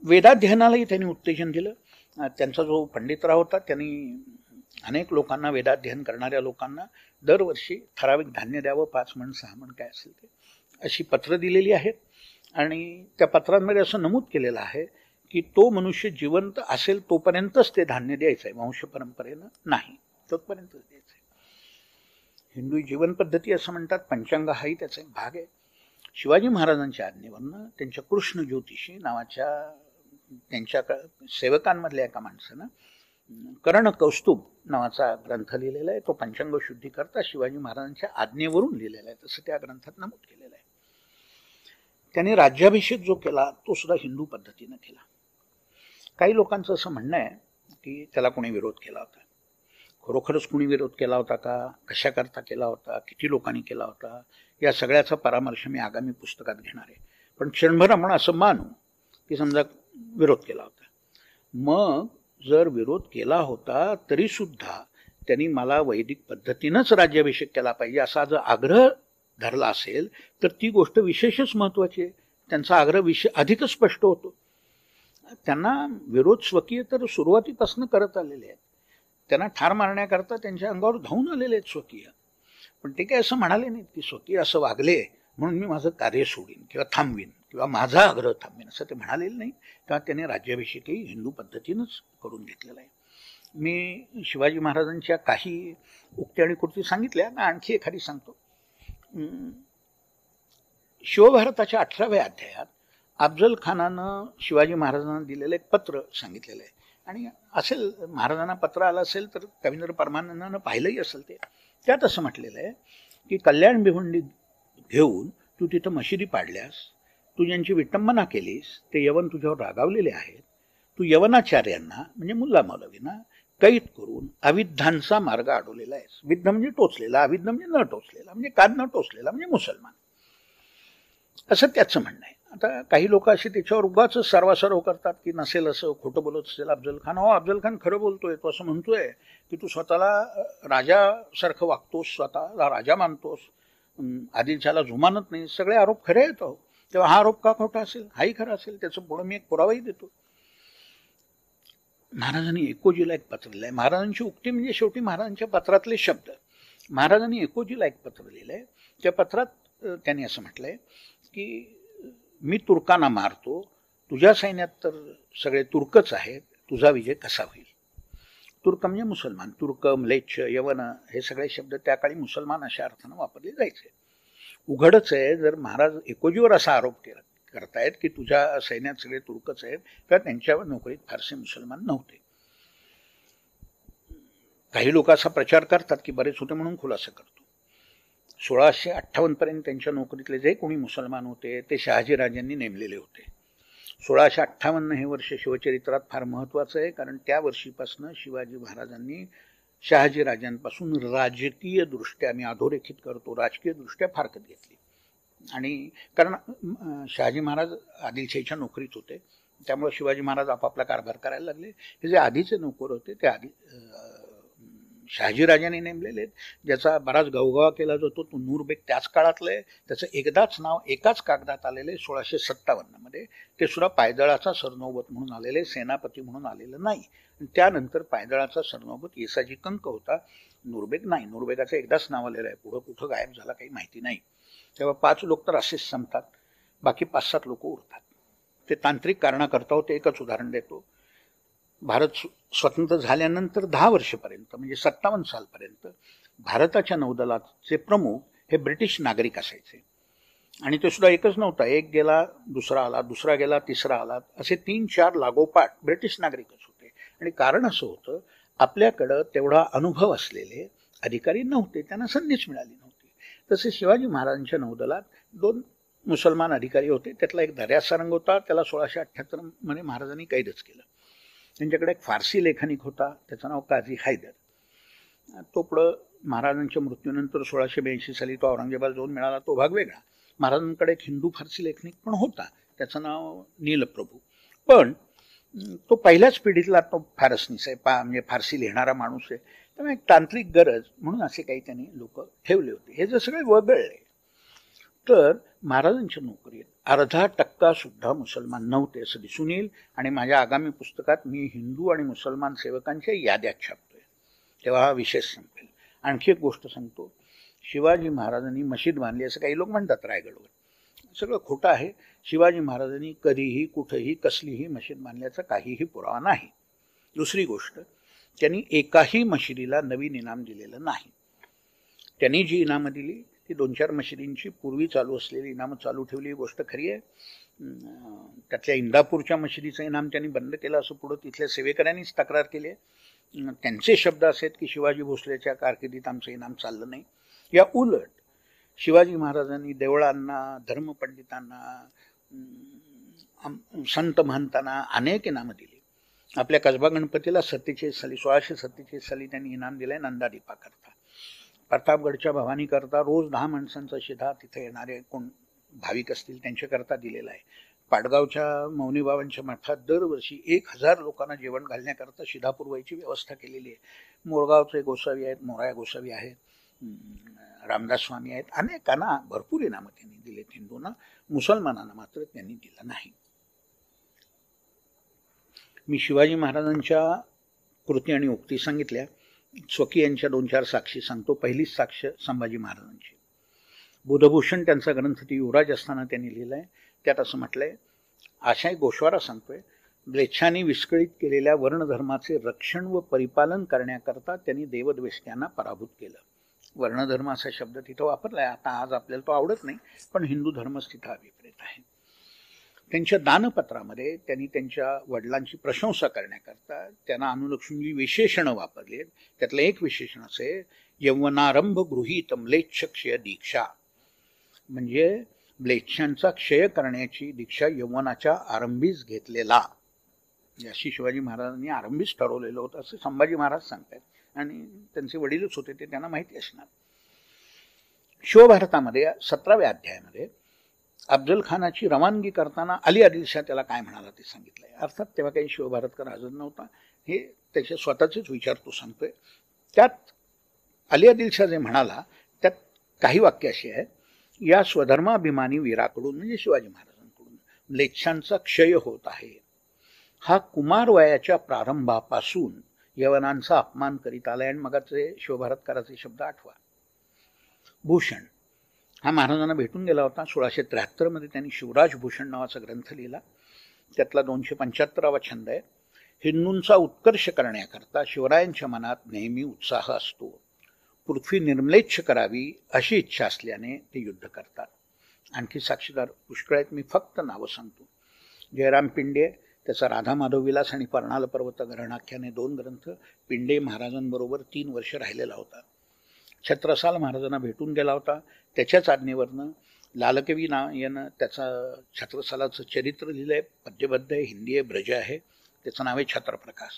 वेदाध्ययनालाही त्यांनी उत्तेजन दिलं. त्यांचा जो पंडितराव होता त्यांनी अनेक लोकांना, वेदाध्ययन करणाऱ्या लोकांना दरवर्षी ठराविक धान्य द्यावं, 5 मण 6 मण काय असेल ते, अशी पत्र दिलेली आहेत. आणि त्या पत्रांमध्ये असं नमूद केलेलं आहे की तो मनुष्य जिवंत असेल तोपर्यंतच ते धान्य द्यायचं आहे, वंश परंपरेनं नाही, तोपर्यंतच द्यायचं आहे. हिंदू जीवन पद्धती असं म्हणतात, पंचांग हाही त्याचा एक भाग आहे. शिवाजी महाराजांच्या आज्ञेवरनं त्यांच्या कृष्ण ज्योतिषी नावाच्या त्यांच्या सेवकांमधल्या एका माणसानं कर्ण कौस्तुभ नावाचा ग्रंथ लिहिलेला आहे. तो पंचांग शुद्धी करता शिवाजी महाराजांच्या आज्ञेवरून लिहिलेला आहे, तसं त्या ग्रंथात नमूद केलेलं आहे. त्यांनी राज्याभिषेक जो केला तो सुद्धा हिंदू पद्धतीनं केला. काही लोकांचं असं म्हणणं आहे की त्याला कोणी विरोध केला होता. खरोखरच कोणी विरोध केला होता का, कशाकरता केला होता, किती लोकांनी केला होता, या सगळ्याचा परामर्श मी आगामी पुस्तकात घेणार आहे. पण क्षणभर आपण असं मानू की समजा विरोध केला होता. मग जर विरोध केला होता तरी सुद्धा त्यांनी मला वैदिक पद्धतीनंच राज्याभिषेक केला पाहिजे असा जर आग्रह धरला असेल तर ती गोष्ट विशेषच महत्त्वाची आहे. त्यांचा आग्रह अधिकच स्पष्ट होतो. त्यांना विरोध स्वकीय तर सुरुवातीपासून करत आलेले आहेत. त्यांना ठार मारण्याकरता त्यांच्या अंगावर धावून आलेले आहेत स्वकीय. पण ते काय असं म्हणाले नाहीत की स्वकीय असं वागले म्हणून मी माझं कार्य सोडीन किंवा थांबवीन किंवा माझा आग्रह थांबवीन, असं ते म्हणालेलं नाही. तेव्हा त्यांनी राज्याभिषेकही हिंदू पद्धतीनंच करून घेतलेला आहे. मी शिवाजी महाराजांच्या काही उक्ती आणि कृती सांगितल्या, आणखी एखादी सांगतो. शिवभारताच्या 18व्या अध्यायात अफजल खानानं शिवाजी महाराजांना दिलेलं एक पत्र सांगितलेलं आहे. आणि असेल महाराजांना पत्र आलं असेल तर कवींद्र परमानंदानं पाहिलंही असेल ते. त्यात असं म्हटलेलं आहे की कल्याण भिवंडी घेऊन तू तिथं मशिदी पाडल्यास, तू ज्यांची विटंबना केलीस ते यवन तुझ्यावर रागावलेले आहेत. तू यवनाचार्यांना म्हणजे मुल्ला मौलवींना कैद करून अविद्धांचा मार्ग अडवलेला आहेस. विद्ध म्हणजे टोचलेला, अविद्ध म्हणजे न टोचलेला, म्हणजे कान न टोचलेला म्हणजे मुसलमान, असं त्याचं म्हणणं आहे. आता काही लोक असे त्याच्यावर उगाच सर्वासर्व करतात की नसेल असं, खोटं बोलत असेल अफजल खान. हो, अफजल खान खरं बोलतोय, तो असं म्हणतोय की तू स्वतःला राजासारखं वागतोस, स्वतःला राजा मानतोस, आदिलशाला जुमानत नाही, सगळे आरोप खरे आहेत. तेव्हा हा आरोप का खोटा असेल, हाही खरा असेल, त्याचं पुढं मी एक पुरावाही देतो. महाराजांनी एकोजीला एक पत्र लिहिलंय. महाराजांची उक्ती म्हणजे शेवटी महाराजांच्या पत्रातले शब्द. महाराजांनी एकोजीला एक पत्र लिहिलंय. त्या पत्रात त्यांनी असं म्हटलंय की मी तुर्कांना मारतो, तुझ्या सैन्यात तर सगळे तुर्कच आहेत, तुझा विजय कसा होईल. तुर्क म्हणजे मुसलमान. तुर्क, म्लेच्छ, यवन हे सगळे शब्द त्या काळी मुसलमान अशा अर्थानं वापरले जायचे. उघडच आहे जर महाराज एकोजीवर असा आरोप करतायत की तुझ्या सैन्यात सगळे तुर्कच आहेत, किंवा त्यांच्या नोकरीत फारसे मुसलमान नव्हते. काही लोक असा प्रचार करतात की बरेच होते म्हणून खुलासा करतो. 1658 पर्यंत त्यांच्या नोकरीतले जे कोणी मुसलमान होते ते शहाजीराजांनी नेमलेले होते. 1658 हे वर्ष शिवचरित्रात फार महत्वाचं आहे, कारण त्या वर्षीपासून शिवाजी महाराजांनी शहाजीराजांपासून राजकीय दृष्ट्या, मी अधोरेखित करतो, राजकीय दृष्ट्या फारकत घेतली. आणि कारण शहाजी महाराज आदिलशाहीच्या नोकरीत होते, त्यामुळे शिवाजी महाराज आपापला कारभार करायला लागले. हे जे आधीचे नोकर होते ते आधी शहाजीराजांनी नेमलेले आहेत. ज्याचा बराच गवगवा केला जातो तो नूरबेग त्याच काळातलं आहे. त्याचं एकदाच नाव एकाच कागदात आलेलं आहे 1657 मध्ये. ते सुद्धा पायदळाचा सरनौबत म्हणून आलेले, सेनापती म्हणून आलेलं नाही. त्यानंतर पायदळाचा सरनौबत येसाजी कंक होता, नूरबेग नाही. नूरबेगाचं एकदाच नाव आलेलं आहे, पुढं कुठं गायब झाला काही माहिती नाही. तेव्हा 5 लोक तर असेच संपतात, बाकी 5-7 लोक उरतात. ते तांत्रिक कारणाकरता होते. एकच उदाहरण देतो. भारत स्वतंत्र झाल्यानंतर 10 वर्षपर्यंत म्हणजे 57 सालपर्यंत भारताच्या नौदलाचे प्रमुख हे ब्रिटिश नागरिक असायचे. आणि ते सुद्धा एकच नव्हता, एक गेला दुसरा आला, दुसरा गेला तिसरा आला, असे 3-4 लागोपाठ ब्रिटिश नागरिकच होते. आणि कारण असं होतं, आपल्याकडं तेवढा अनुभव असलेले अधिकारी नव्हते, त्यांना संधीच मिळाली नव्हती. तसे शिवाजी महाराजांच्या नौदलात 2 मुसलमान अधिकारी होते. त्यातला एक दर्या सारंग होता, त्याला 1678 मध्ये महाराजांनी कैदच केलं. त्यांच्याकडे एक फारसी लेखनिक होता, त्याचं नाव काझी हैदर. तो पुढं महाराजांच्या मृत्यूनंतर 1682 साली तो औरंगजेबाला जाऊन मिळाला, तो भाग वेगळा. महाराजांकडे एक हिंदू फारसी लेखनिक पण होता, त्याचं नाव नीलप्रभू. पण तो पहिल्याच पिढीतला तो फारसनीस आहे, म्हणजे फारसी लिहिणारा माणूस आहे. त्यामुळे एक तांत्रिक गरज म्हणून असे काही त्यांनी लोक ठेवले होते. हे जर सगळे वगळले तर महाराजांच्या नोकरीत 0.5% सुद्धा मुसलमान नव्हते असं दिसून येईल. आणि माझ्या आगामी पुस्तकात मी हिंदू आणि मुसलमान सेवकांच्या याद्या छापतोय, तेव्हा हा विशेष संपेल. आणखी एक गोष्ट सांगतो. शिवाजी महाराजांनी मशीद बांधली असं काही लोक म्हणतात रायगडवर, सगळं खोटं आहे. शिवाजी महाराजांनी कधीही कुठेही कसलीही मशीद बांधल्याचा काहीही पुरावा नाही. दुसरी गोष्ट, त्यांनी एकाही मशिदीला नवीन इनाम दिलेलं नाही. त्यांनी जी इनामं दिली ती 2-4 मशिदींची पूर्वी चालू असलेली इनामं चालू ठेवली, ही गोष्ट खरी आहे. त्यातल्या इंदापूरच्या मशिदीचं इनाम त्यांनी बंद केलं असं पुढं तिथल्या सेवेकऱ्यांनीच तक्रार केली आहे. त्यांचे शब्द असे आहेत की शिवाजी भोसलेच्या कारकिर्दीत आमचं इनाम चाललं नाही. या उलट शिवाजी महाराजांनी देवळांना, धर्मपंडितांना, संत महंतांना अनेक इनामं दिली. आपल्या कसबा गणपतीला 1647 साली त्यांनी इनाम दिलंय नंदादीपाकरता. प्रतापगडच्या भवानीकरता रोज 10 माणसांचा शिधा तिथे येणारे कोण भाविक असतील त्यांच्याकरता दिलेला आहे. पाडगावच्या मौनीबाबांच्या मठात दरवर्षी 1000 लोकांना जेवण घालण्याकरता शिधा पुरवायची व्यवस्था केलेली आहे. मोरगावचे गोसावी आहेत, मोराया गोसावी आहेत, रामदास स्वामी आहेत, अनेकांना भरपूर इनामं त्यांनी दिलेत हिंदूंना. मुसलमानांना मात्र त्यांनी दिलं नाही. मी शिवाजी महाराजांच्या कृती आणि उक्ती सांगितल्या. स्वकीयांच्या 2-4 साक्षी सांगतो. पहिलीच साक्ष संभाजी महाराजांची. बुधभूषण त्यांचा ग्रंथ ती युवराज असताना त्यांनी लिहिलाय. त्यात असं म्हटलंय, आशाय गोश्वारा सांगतोय, म्लेच्छांनी विस्कळीत केलेल्या वर्णधर्माचे रक्षण व परिपालन करण्याकरता त्यांनी देवद्वेष्ट्यांना पराभूत केलं. वर्णधर्म असा शब्द तिथं वापरलाय. आता आज आपल्याला तो आवडत नाही, पण हिंदू धर्मच तिथं अभिप्रेत आहे. त्यांच्या दानपत्रामध्ये त्यांनी त्यांच्या वडिलांची प्रशंसा करण्याकरता त्यांना अनुलक्षून विशेषणं वापरली आहेत. त्यातलं एक विशेषण असे, यौवनारंभ गृहीत म्लेच्छ क्षय दीक्षा, म्हणजे म्लेच्छांचा क्षय करण्याची दीक्षा यौवनाच्या आरंभीच घेतलेला. अशी शिवाजी महाराजांनी आरंभीच ठरवलेलं होतं असं संभाजी महाराज सांगतात. आणि त्यांचे वडीलच होते ते त्यांना माहिती असणार. शिवभारतामध्ये 17व्या अध्यायामध्ये अफजल खानाची रवानगी करताना अली आदिलशाह त्याला काय म्हणाला ते सांगितलंय. अर्थात तेव्हा काही शिवभारतकर हजर नव्हता, हे त्याचे स्वतःचेच विचार तो सांगतोय. त्यात अली आदिलशाह जे म्हणाला त्यात काही वाक्य अशी आहेत, या स्वधर्माभिमानी वीराकडून म्हणजे शिवाजी महाराजांकडून म्लेच्छांचा क्षय होत आहे. हा कुमार वयाच्या प्रारंभापासून यवनांचा अपमान करीत आलाय. आणि मगाचे शिवभारतकाराचे शब्द आठवा. भूषण हा महाराजांना भेटून गेला होता. 1673 मध्ये त्यांनी शिवराज भूषण नावाचा ग्रंथ लिहिला. त्यातला 275वा छंद आहे, हिंदूंचा उत्कर्ष करण्याकरता शिवरायांच्या मनात नेहमी उत्साह असतो. पृथ्वी निर्मलेच्छ करावी अशी इच्छा असल्याने ते युद्ध करतात. आणखी साक्षीदार पुष्कळ आहेत, मी फक्त नावं सांगतो. जयराम पिंडे, त्याचा राधा माधव विलास आणि पर्णाल पर्वत ग्रहणाख्याने 2 ग्रंथ. पिंडे महाराजांबरोबर 3 वर्ष राहिलेला होता. छत्रसाल महाराजांना भेटून गेला होता. त्याच्याच आज्ञेवरनं लालकवी यानं त्याचा छत्रसालाचं चरित्र लिहिलं आहे. पद्यबद्ध आहे, हिंदी आहे, ब्रज आहे. त्याचं नाव आहे छत्रप्रकाश.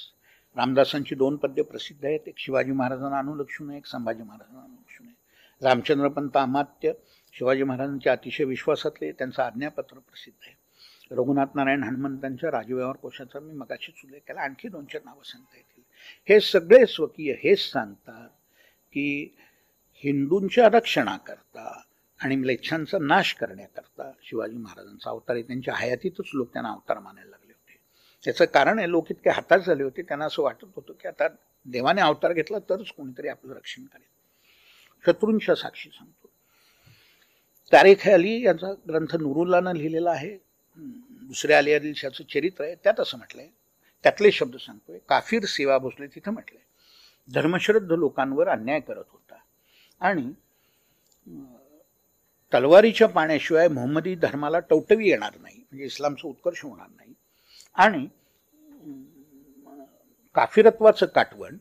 रामदासांची 2 पद्य प्रसिद्ध आहेत. एक शिवाजी महाराजांना अनुलक्षून आहे, एक संभाजी महाराजांना अनुलक्षून आहे. रामचंद्रपंत अमात्य शिवाजी महाराजांच्या अतिशय विश्वासातले, त्यांचं आज्ञापत्र प्रसिद्ध आहे. रघुनाथ नारायण हनुमंतांच्या राजव्यवहार कोशाचा मी मगाशीच उल्लेख केला. आणखी 2-4 नावं सांगता येतील. हे सगळे स्वकीय हेच सांगतात की हिंदूंच्या रक्षणाकरता आणि म्लेच्छांचा नाश करण्याकरता शिवाजी महाराजांचा अवतार आहे. त्यांच्या हयातीतच लोक त्यांना अवतार मानायला लागले होते. त्याचं कारण आहे, लोक इतके हताश झाले होते, त्यांना असं वाटत होतं की आता देवाने अवतार घेतला तरच कोणीतरी आपलं रक्षण करेल. शत्रूंच्या साक्षी सांगतो. तारीख अली यांचा ग्रंथ नुरुल्लानं लिहिलेला आहे. दुसऱ्या अली आदिलशाचं चरित्र आहे. त्यात असं म्हटलंय, त्यातले शब्द सांगतोय. काफिर सेवा भोसले तिथं म्हटलंय, धर्मश्रद्ध लोकांवर अन्याय करत होता आणि तलवारीच्या पाण्याशिवाय मोहम्मदी धर्माला टवटवी येणार नाही, म्हणजे इस्लामचा उत्कर्ष होणार नाही. आणि काफिरत्वाचं काटवण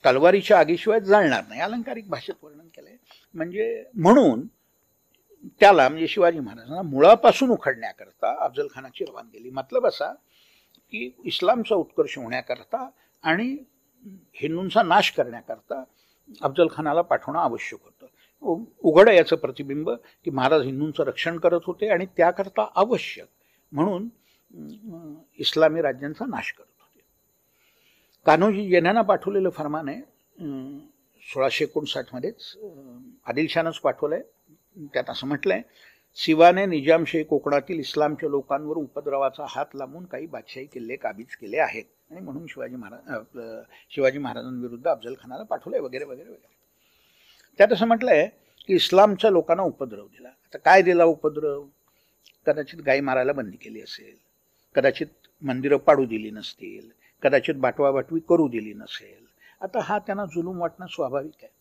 तलवारीच्या आगीशिवाय जाळणार नाही, अलंकारिक भाषेत वर्णन केलंय. म्हणजे म्हणून त्याला, म्हणजे शिवाजी महाराजांना मुळापासून उखडण्याकरता अफजल खानाची रवानगी. मतलब असा की इस्लामचा उत्कर्ष होण्याकरता आणि हिंदूंचा नाश करण्याकरता अफजल खानाला पाठवणं आवश्यक होतं. उघड याचं प्रतिबिंब की महाराज हिंदूंचं रक्षण करत होते आणि त्याकरता आवश्यक म्हणून इस्लामी राज्यांचा नाश करत होते. कान्होजी यांना पाठवलेलं फरमान आहे 1659 मध्येच आदिलशानच पाठवलंय. त्यात असं म्हटलंय, शिवाने निजामशाही कोकणातील इस्लामच्या लोकांवर उपद्रवाचा हात लावून काही बादशाही किल्ले काबीज केले आहेत आणि म्हणून शिवाजी महाराजांविरुद्ध अफजल खानाला पाठवलंय वगैरे वगैरे वगैरे. त्यात असं म्हटलंय की इस्लामच्या लोकांना उपद्रव दिला. आता काय दिला उपद्रव? कदाचित गाई मारायला बंदी केली असेल, कदाचित मंदिरं पाडू दिली नसतील, कदाचित बाटवाबाटवी करू दिली नसेल. आता हा त्यांना जुलूम वाटणं स्वाभाविक आहे.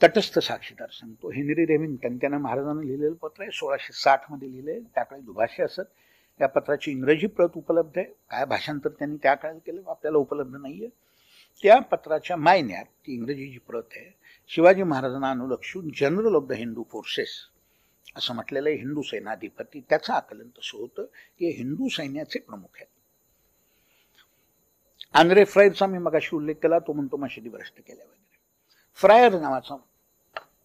तटस्थ साक्षीदार सांगतो, हेनरी रेमिंग्टन त्यानं महाराजांना लिहिलेलं पत्र आहे, 1660 मध्ये लिहिलंय. त्याकडे दुभाषी असत. या पत्राची इंग्रजी प्रत उपलब्ध आहे. काय भाषांतर त्यांनी त्या काळात केलं आपल्याला उपलब्ध नाहीये. त्या पत्राच्या मायन्यात ती इंग्रजीची प्रत आहे. शिवाजी महाराजांना अनुलक्षून general of the Hindu forces असं म्हटलेलं आहे, हिंदू सेनाधिपती. त्याचं आकलन तसं होतं की हिंदू सैन्याचे प्रमुख आहेत. आंद्रे फ्रायरचा मी मगाशी उल्लेख केला, तो म्हणतो मशिदी भ्रष्ट केल्या वगैरे. फ्रायर नावाचा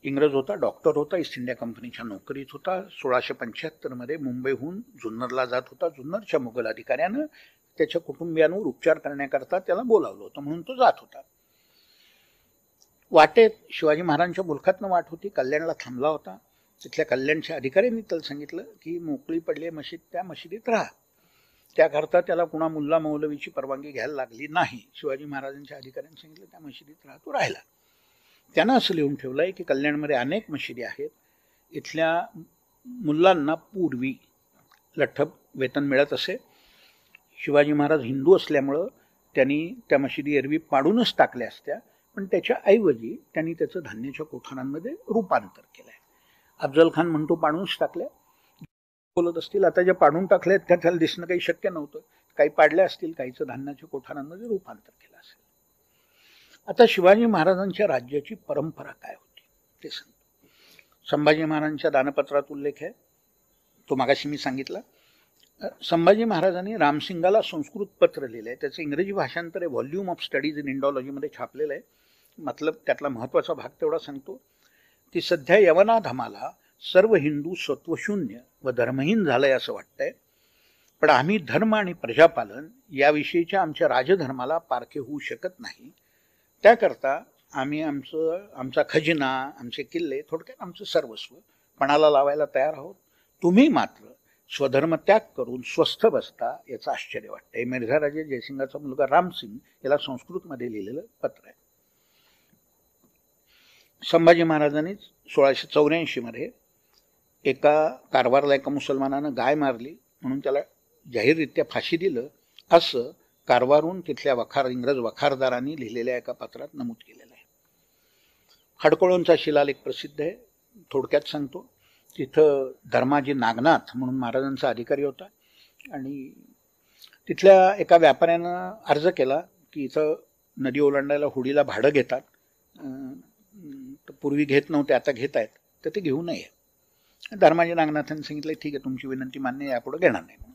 इंग्रज होता, डॉक्टर होता, ईस्ट इंडिया कंपनीच्या नोकरीत होता. 1675 मध्ये मुंबईहून जुन्नरला जात होता. जुन्नरच्या मुघल अधिकाऱ्यानं त्याच्या कुटुंबियांवर उपचार करण्याकरता त्याला बोलावलं होतं म्हणून तो जात होता. वाटेत शिवाजी महाराजांच्या मुलखातनं वाट होती, कल्याणला थांबला होता. तिथल्या कल्याणच्या अधिकाऱ्यांनी त्याला सांगितलं की मोकळी पडली मशीद, त्या मशिदीत राहा. त्याकरता त्याला कुणा मुल्ला मौलवीची परवानगी घ्यायला लागली नाही. शिवाजी महाराजांच्या अधिकाऱ्यांनी सांगितलं त्या मशिदीत राहा, तो राहिला. त्यानं असं लिहून ठेवलं आहे की कल्याणमध्ये अनेक मशिदी आहेत. इथल्या मुल्लांना पूर्वी लठ्ठप वेतन मिळत असे. शिवाजी महाराज हिंदू असल्यामुळं त्यांनी त्या मशिदी एरवी पाडूनच टाकल्या असत्या, पण त्याच्या ऐवजी त्यांनी त्याचं धान्याच्या कोठारांमध्ये रूपांतर केलं आहे. अफजल खान म्हणतो पाडूनच टाकल्या. बोलत असतील आता ज्या पाडून टाकल्या त्या त्याला दिसणं काही शक्य नव्हतं. काही पाडल्या असतील, काहीचं धान्याच्या कोठारांमध्ये रूपांतर केलं असेल. आता शिवाजी महाराजांच्या राज्याची परंपरा काय होती ते सांगतो. संभाजी महाराजांच्या दानपत्रात उल्लेख आहे, तो मागाशी मी सांगितला. संभाजी महाराजांनी रामसिंगाला संस्कृत पत्र लिहिलं आहे. त्याचं इंग्रजी भाषांतर आहे, व्हॉल्यूम ऑफ स्टडीज इन इंडॉलॉजीमध्ये छापलेलं आहे. मतलब त्यातला महत्त्वाचा भाग तेवढा सांगतो की सध्या यवनाधमाला सर्व हिंदू सत्वशून्य व धर्महीन झालंय असं वाटतंय, पण आम्ही धर्म आणि प्रजापालन याविषयीच्या आमच्या राजधर्माला पारखे होऊ शकत नाही. त्याकरता आम्ही आमचा खजिना, आमचे किल्ले, थोडक्यात आमचं सर्वस्व पणाला लावायला तयार आहोत. तुम्ही मात्र स्वधर्म त्याग करून स्वस्थ बसता याचं आश्चर्य वाटतंय. मिर्झा राजे जयसिंगाचा मुलगा रामसिंग याला संस्कृतमध्ये लिहिलेलं पत्र आहे. संभाजी महाराजांनी 1684 मध्ये एका कारवारला एका मुसलमानानं गाय मारली म्हणून त्याला जाहीररित्या फाशी दिलं असं कारवारून तिथल्या इंग्रज वखारदारांनी लिहिलेल्या एका पत्रात नमूद केलेलं आहे. खडकोळोंचा शिलालेख प्रसिद्ध आहे, थोडक्यात सांगतो. तिथं धर्माजी नागनाथ म्हणून महाराजांचा अधिकारी होता आणि तिथल्या एका व्यापाऱ्यानं अर्ज केला की इथं नदी ओलांडायला होडीला भाडं घेतात, पूर्वी घेत नव्हते आता घेत आहेत, तर ते घेऊ नये. धर्माजी नागनाथांनी सांगितलं ठीक आहे तुमची विनंती मान्य, यापुढे घेणार नाही म्हणून.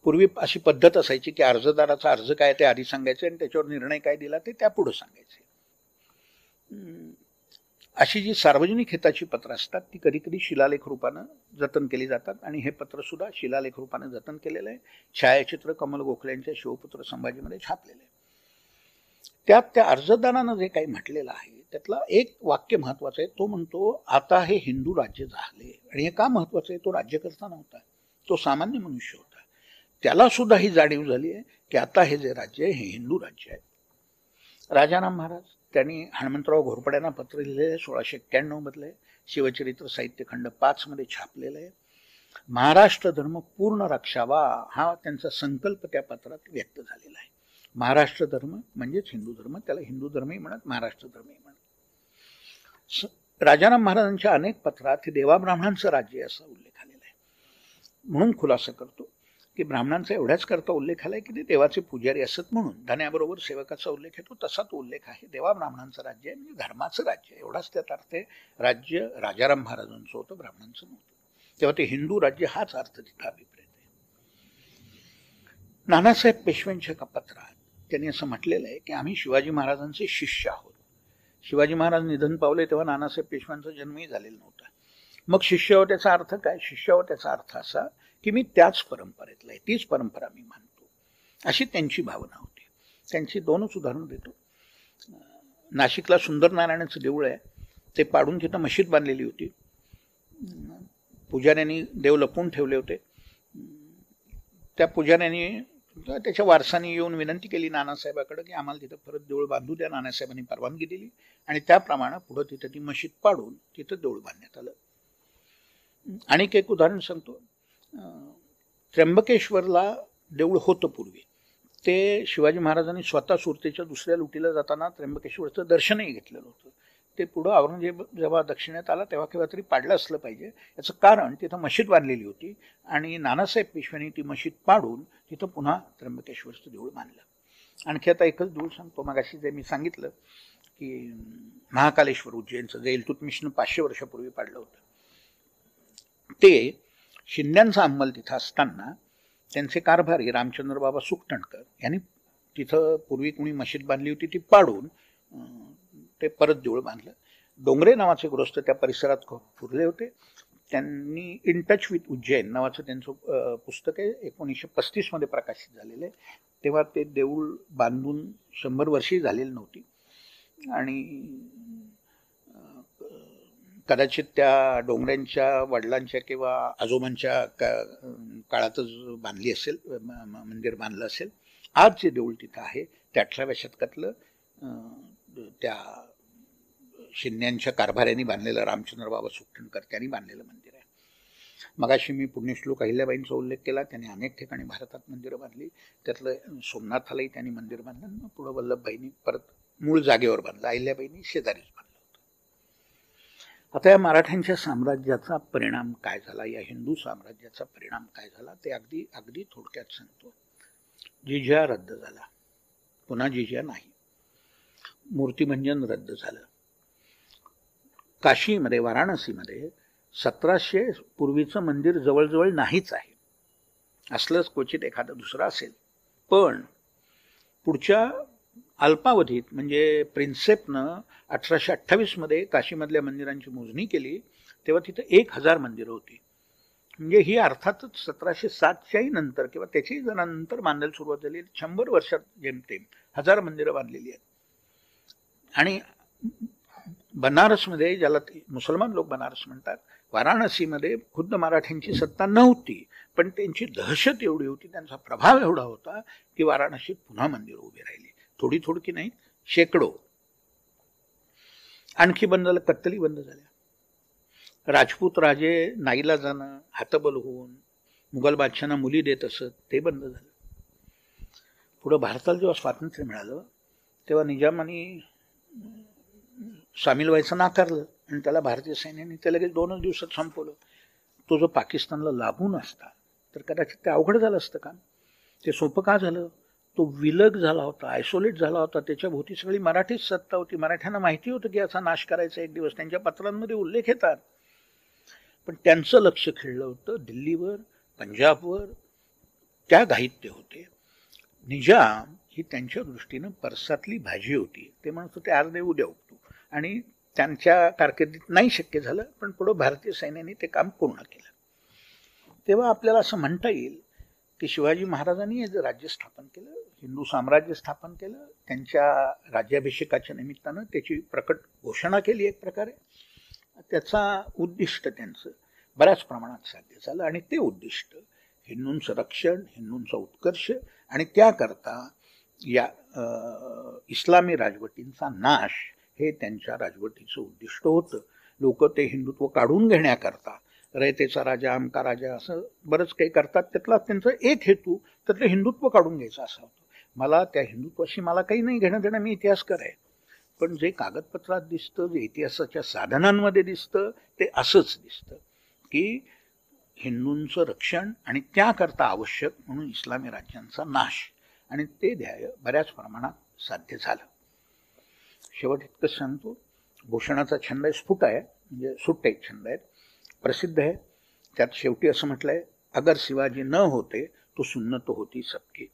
पूर्वी अशी पद्धत असायची की अर्जदाराचा अर्ज काय ते आधी सांगायचे आणि त्याच्यावर निर्णय काय दिला ते त्यापुढे सांगायचे. अशी जी सार्वजनिक हिताची पत्र असतात ती कधी कधी शिलालेख रूपानं जतन केली जातात आणि हे पत्र सुद्धा शिलालेख रूपानं जतन केलेलं आहे. छायाचित्र कमल गोखले यांच्या शिवपुत्र संभाजीमध्ये छापलेलं आहे. त्यात त्या अर्जदारानं जे काही म्हटलेलं आहे त्यातला एक वाक्य महत्वाचं आहे. तो म्हणतो आता हे हिंदू राज्य झाले. आणि हे का महत्वाचं आहे, तो राज्यकर्ता नव्हता, तो सामान्य मनुष्य होता. त्याला सुद्धा ही जाणीव झाली आहे की आता हे जे राज्य आहे हे हिंदू राज्य आहे. राजाराम महाराज त्यांनी हनुमंतराव घोरपड्यांना पत्र लिहिलेलं आहे 1691 मधले, शिवचरित्र साहित्य खंड 5 मध्ये छापलेलं आहे. महाराष्ट्र धर्म पूर्ण रक्षावा हा त्यांचा संकल्प त्या पत्रात व्यक्त झालेला आहे. महाराष्ट्र धर्म म्हणजेच हिंदू धर्म, त्याला हिंदू धर्मही म्हणत, महाराष्ट्र धर्मही म्हणत. राजाराम महाराजांच्या अनेक पत्रात हे देवा ब्राह्मणांचं राज्य असा उल्लेख आलेला आहे. म्हणून खुलासा करतो की ब्राह्मणांचा एवढ्याच करता उल्लेख आलाय की ते देवाचे पुजारी असत म्हणून. धन्याबरोबर सेवकाचा उल्लेख आहे तो तसा तो उल्लेख आहे. देवा ब्राह्मणांचं राज्य आहे म्हणजे धर्माचं राज्य आहे एवढाच त्यात अर्थ आहे. राज्य राजाराम महाराजांचं होतं, ब्राह्मणांचं नव्हतं. तेव्हा ते हिंदू राज्य हाच अर्थ तिथं अभिप्रेत आहे. नानासाहेब पेशव्यांच्या एका पत्रात त्यांनी असं म्हटलेलं आहे की आम्ही शिवाजी महाराजांचे शिष्य आहोत. शिवाजी महाराज निधन पावले तेव्हा नानासाहेब पेशव्यांचा जन्मही झालेला नव्हता. मग शिष्य हो त्याचा अर्थ काय? शिष्य हो त्याचा अर्थ असा की मी त्याच परंपरेतला आहे, तीच परंपरा मी मानतो, अशी त्यांची भावना होती. त्यांची दोनच उदाहरणं देतो. नाशिकला सुंदरनारायणाचं देऊळ आहे, ते पाडून तिथं मशीद बांधलेली होती. पुजाऱ्यांनी देव लपवून ठेवले होते. त्या पुजाऱ्यांनी त्याच्या वारसाने येऊन विनंती केली नानासाहेबाकडे की आम्हाला तिथं परत देऊळ बांधू द्या. नानासाहेबांनी परवानगी दिली आणि त्याप्रमाणे पुढं तिथं ती मशीद पाडून तिथं देऊळ बांधण्यात आलं. आणखी एक उदाहरण सांगतो. त्र्यंबकेश्वरला देऊळ होतं पूर्वी, ते शिवाजी महाराजांनी स्वतः सुरतेच्या दुसऱ्या लुटीला जाताना त्र्यंबकेश्वरचं दर्शनही घेतलेलं होतं. ते पुढं औरंगजेब जेव्हा दक्षिणेत आला तेव्हा केव्हा तरी पाडलं असलं पाहिजे. याचं कारण तिथं मशीद बांधलेली होती आणि नानासाहेब पेशव्यांनी ती मशीद पाडून तिथं पुन्हा त्र्यंबकेश्वरचं देऊळ बांधलं. आणखी आता एकच देऊळ सांगतो. मगाशी जे मी सांगितलं की महाकालेश्वर उज्जैनचं जे इल्तुतमिशनं 500 वर्षापूर्वी पाडलं होतं, ते शिंद्यांचा अंमल तिथं असताना त्यांचे कारभारी रामचंद्र बाबा सुकटणकर यांनी तिथं पूर्वी कुणी मशीद बांधली होती ती पाडून ते परत देऊळ बांधलं. डोंगरे नावाचे गृहस्थ त्या परिसरात फिरले होते. त्यांनी इन टच विथ उज्जैन नावाचं त्यांचं पुस्तक आहे, 1935 मध्ये प्रकाशित झालेलं आहे. तेव्हा ते देऊळ बांधून 100 वर्षही झालेली नव्हती आणि कदाचित त्या डोंगऱ्यांच्या वडिलांच्या किंवा आजोबांच्या काळातच बांधली असेल, मंदिर बांधलं असेल. आज जे देऊळ तिथं आहे ते 18व्या शतकातलं त्या शिंद्यांच्या कारभाऱ्यांनी बांधलेलं रामचंद्र बाबा सुकटणकर त्यांनी बांधलेलं मंदिर आहे. मगाशी मी पुण्यश्लोक अहिल्याबाईंचा उल्लेख केला. त्यांनी अनेक ठिकाणी भारतात मंदिरं बांधली. त्यातलं सोमनाथालाही त्यांनी मंदिर बांधलं. मग पुढं वल्लभबाईंनी परत मूळ जागेवर बांधलं, अहिल्याबाईंनी शेजारीच बांधलं. आता या मराठ्यांच्या साम्राज्याचा परिणाम काय झाला, या हिंदू साम्राज्याचा परिणाम काय झाला ते अगदी अगदी थोडक्यात सांगतो. जिझिया रद्द झाला, पुन्हा जिझिया नाही. मूर्तिभंजन रद्द झालं. काशीमध्ये वाराणसीमध्ये 1700 पूर्वीचं मंदिर जवळजवळ नाहीच आहे. असलंच क्वचित एखादं दुसरं असेल. पण पुढच्या अल्पावधीत म्हणजे प्रिन्सेपनं 1828 मध्ये काशीमधल्या मंदिरांची मोजणी केली तेव्हा तिथं 1000 मंदिरं होती. म्हणजे ही अर्थातच 1707च्याही नंतर किंवा त्याच्याही जणांनंतर बांधायला सुरुवात झाली. 100 वर्षात जेमतेम 1000 मंदिरं बांधलेली आहेत. आणि बनारसमध्ये, ज्याला मुसलमान लोक बनारस म्हणतात, वाराणसीमध्ये खुद्द मराठ्यांची सत्ता नव्हती, पण त्यांची दहशत एवढी होती, त्यांचा प्रभाव एवढा होता की वाराणसीत पुन्हा मंदिरं उभी राहिली. थोडी थोडकी नाही, शेकडो. आणखी बंद झालं, कत्तली बंद झाल्या. राजपूत राजे नाईलाजानं हातबल होऊन मुघल बादशाहांना मुली देत असत, ते बंद झालं. पुढं भारताला जेव्हा स्वातंत्र्य मिळालं तेव्हा निजामाने सामील व्हायचं नाकारलं आणि त्याला भारतीय सैन्याने ते लगेच 2 दिवसात संपवलं. तो जो पाकिस्तानला लागून असता तर कदाचित ते अवघड झालं असतं का? ते सोपं का झालं? तो विलग झाला होता, आयसोलेट झाला होता, त्याच्या भोवती सगळी मराठीच सत्ता होती. मराठ्यांना माहिती होतं की याचा नाश करायचा एक दिवस, त्यांच्या पत्रांमध्ये उल्लेख येतात. पण त्यांचं लक्ष खेळलं होतं दिल्लीवर, पंजाबवर. त्या घाईत ते होते. निजाम ही त्यांच्या दृष्टीनं परसातली भाजी होती. ते म्हणत होते आज नाही उद्या उठतो, आणि त्यांच्या कारकिर्दीत नाही शक्य झालं, पण पुढे भारतीय सैन्याने ते काम पूर्ण केलं. तेव्हा आपल्याला असं म्हणता येईल की शिवाजी महाराजांनी जे राज्य स्थापन केलं, हिंदू साम्राज्य स्थापन केलं, त्यांच्या राज्याभिषेकाच्या निमित्तानं त्याची प्रकट घोषणा केली एक प्रकारे. त्याचा उद्दिष्ट त्यांचं बऱ्याच प्रमाणात साध्य झालं, आणि ते उद्दिष्ट हिंदूंचं रक्षण, हिंदूंचा उत्कर्ष, आणि त्याकरता या इस्लामी राजवटींचा नाश हे त्यांच्या राजवटीचं उद्दिष्ट होतं. लोक ते हिंदुत्व काढून घेण्याकरता रयतेचा राजा, अमका राजा असं बरंच काही करतात. त्यातला त्यांचा एक हेतू त्यातलं हिंदुत्व काढून घ्यायचा असा होता. मला त्या हिंदुत्वाशी मला काही नाही घेणं देणं, मी इतिहासकार आहे. पण जे कागदपत्रात दिसतं, जे इतिहासाच्या साधनांमध्ये दिसतं, ते असंच दिसतं की हिंदूंचं रक्षण आणि त्याकरता आवश्यक म्हणून इस्लामी राज्यांचा नाश, आणि ते ध्येय बऱ्याच प्रमाणात साध्य झालं. शेवट इतकंच सांगतो, भूषणाचा छंद आहे, स्फुट आहे, म्हणजे सुट्ट एक छंद आहे, प्रसिद्ध आहे. त्यात शेवटी असं म्हटलंय, अगर शिवाजी न होते तो सुन्नत होती सबकी.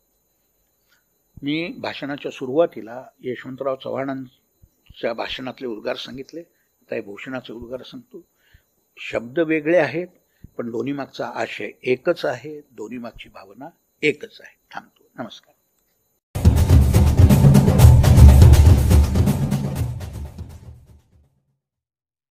मी भाषणाच्या सुरुवातीला यशवंतराव चव्हाणांच्या भाषणातले उद्गार सांगितले, आता हे भूषणाचे उद्गार सांगतो. शब्द वेगळे आहेत, पण दोन्ही मागचा आशय एकच आहे, दोन्ही मागची भावना एकच आहे. थांबतो. नमस्कार.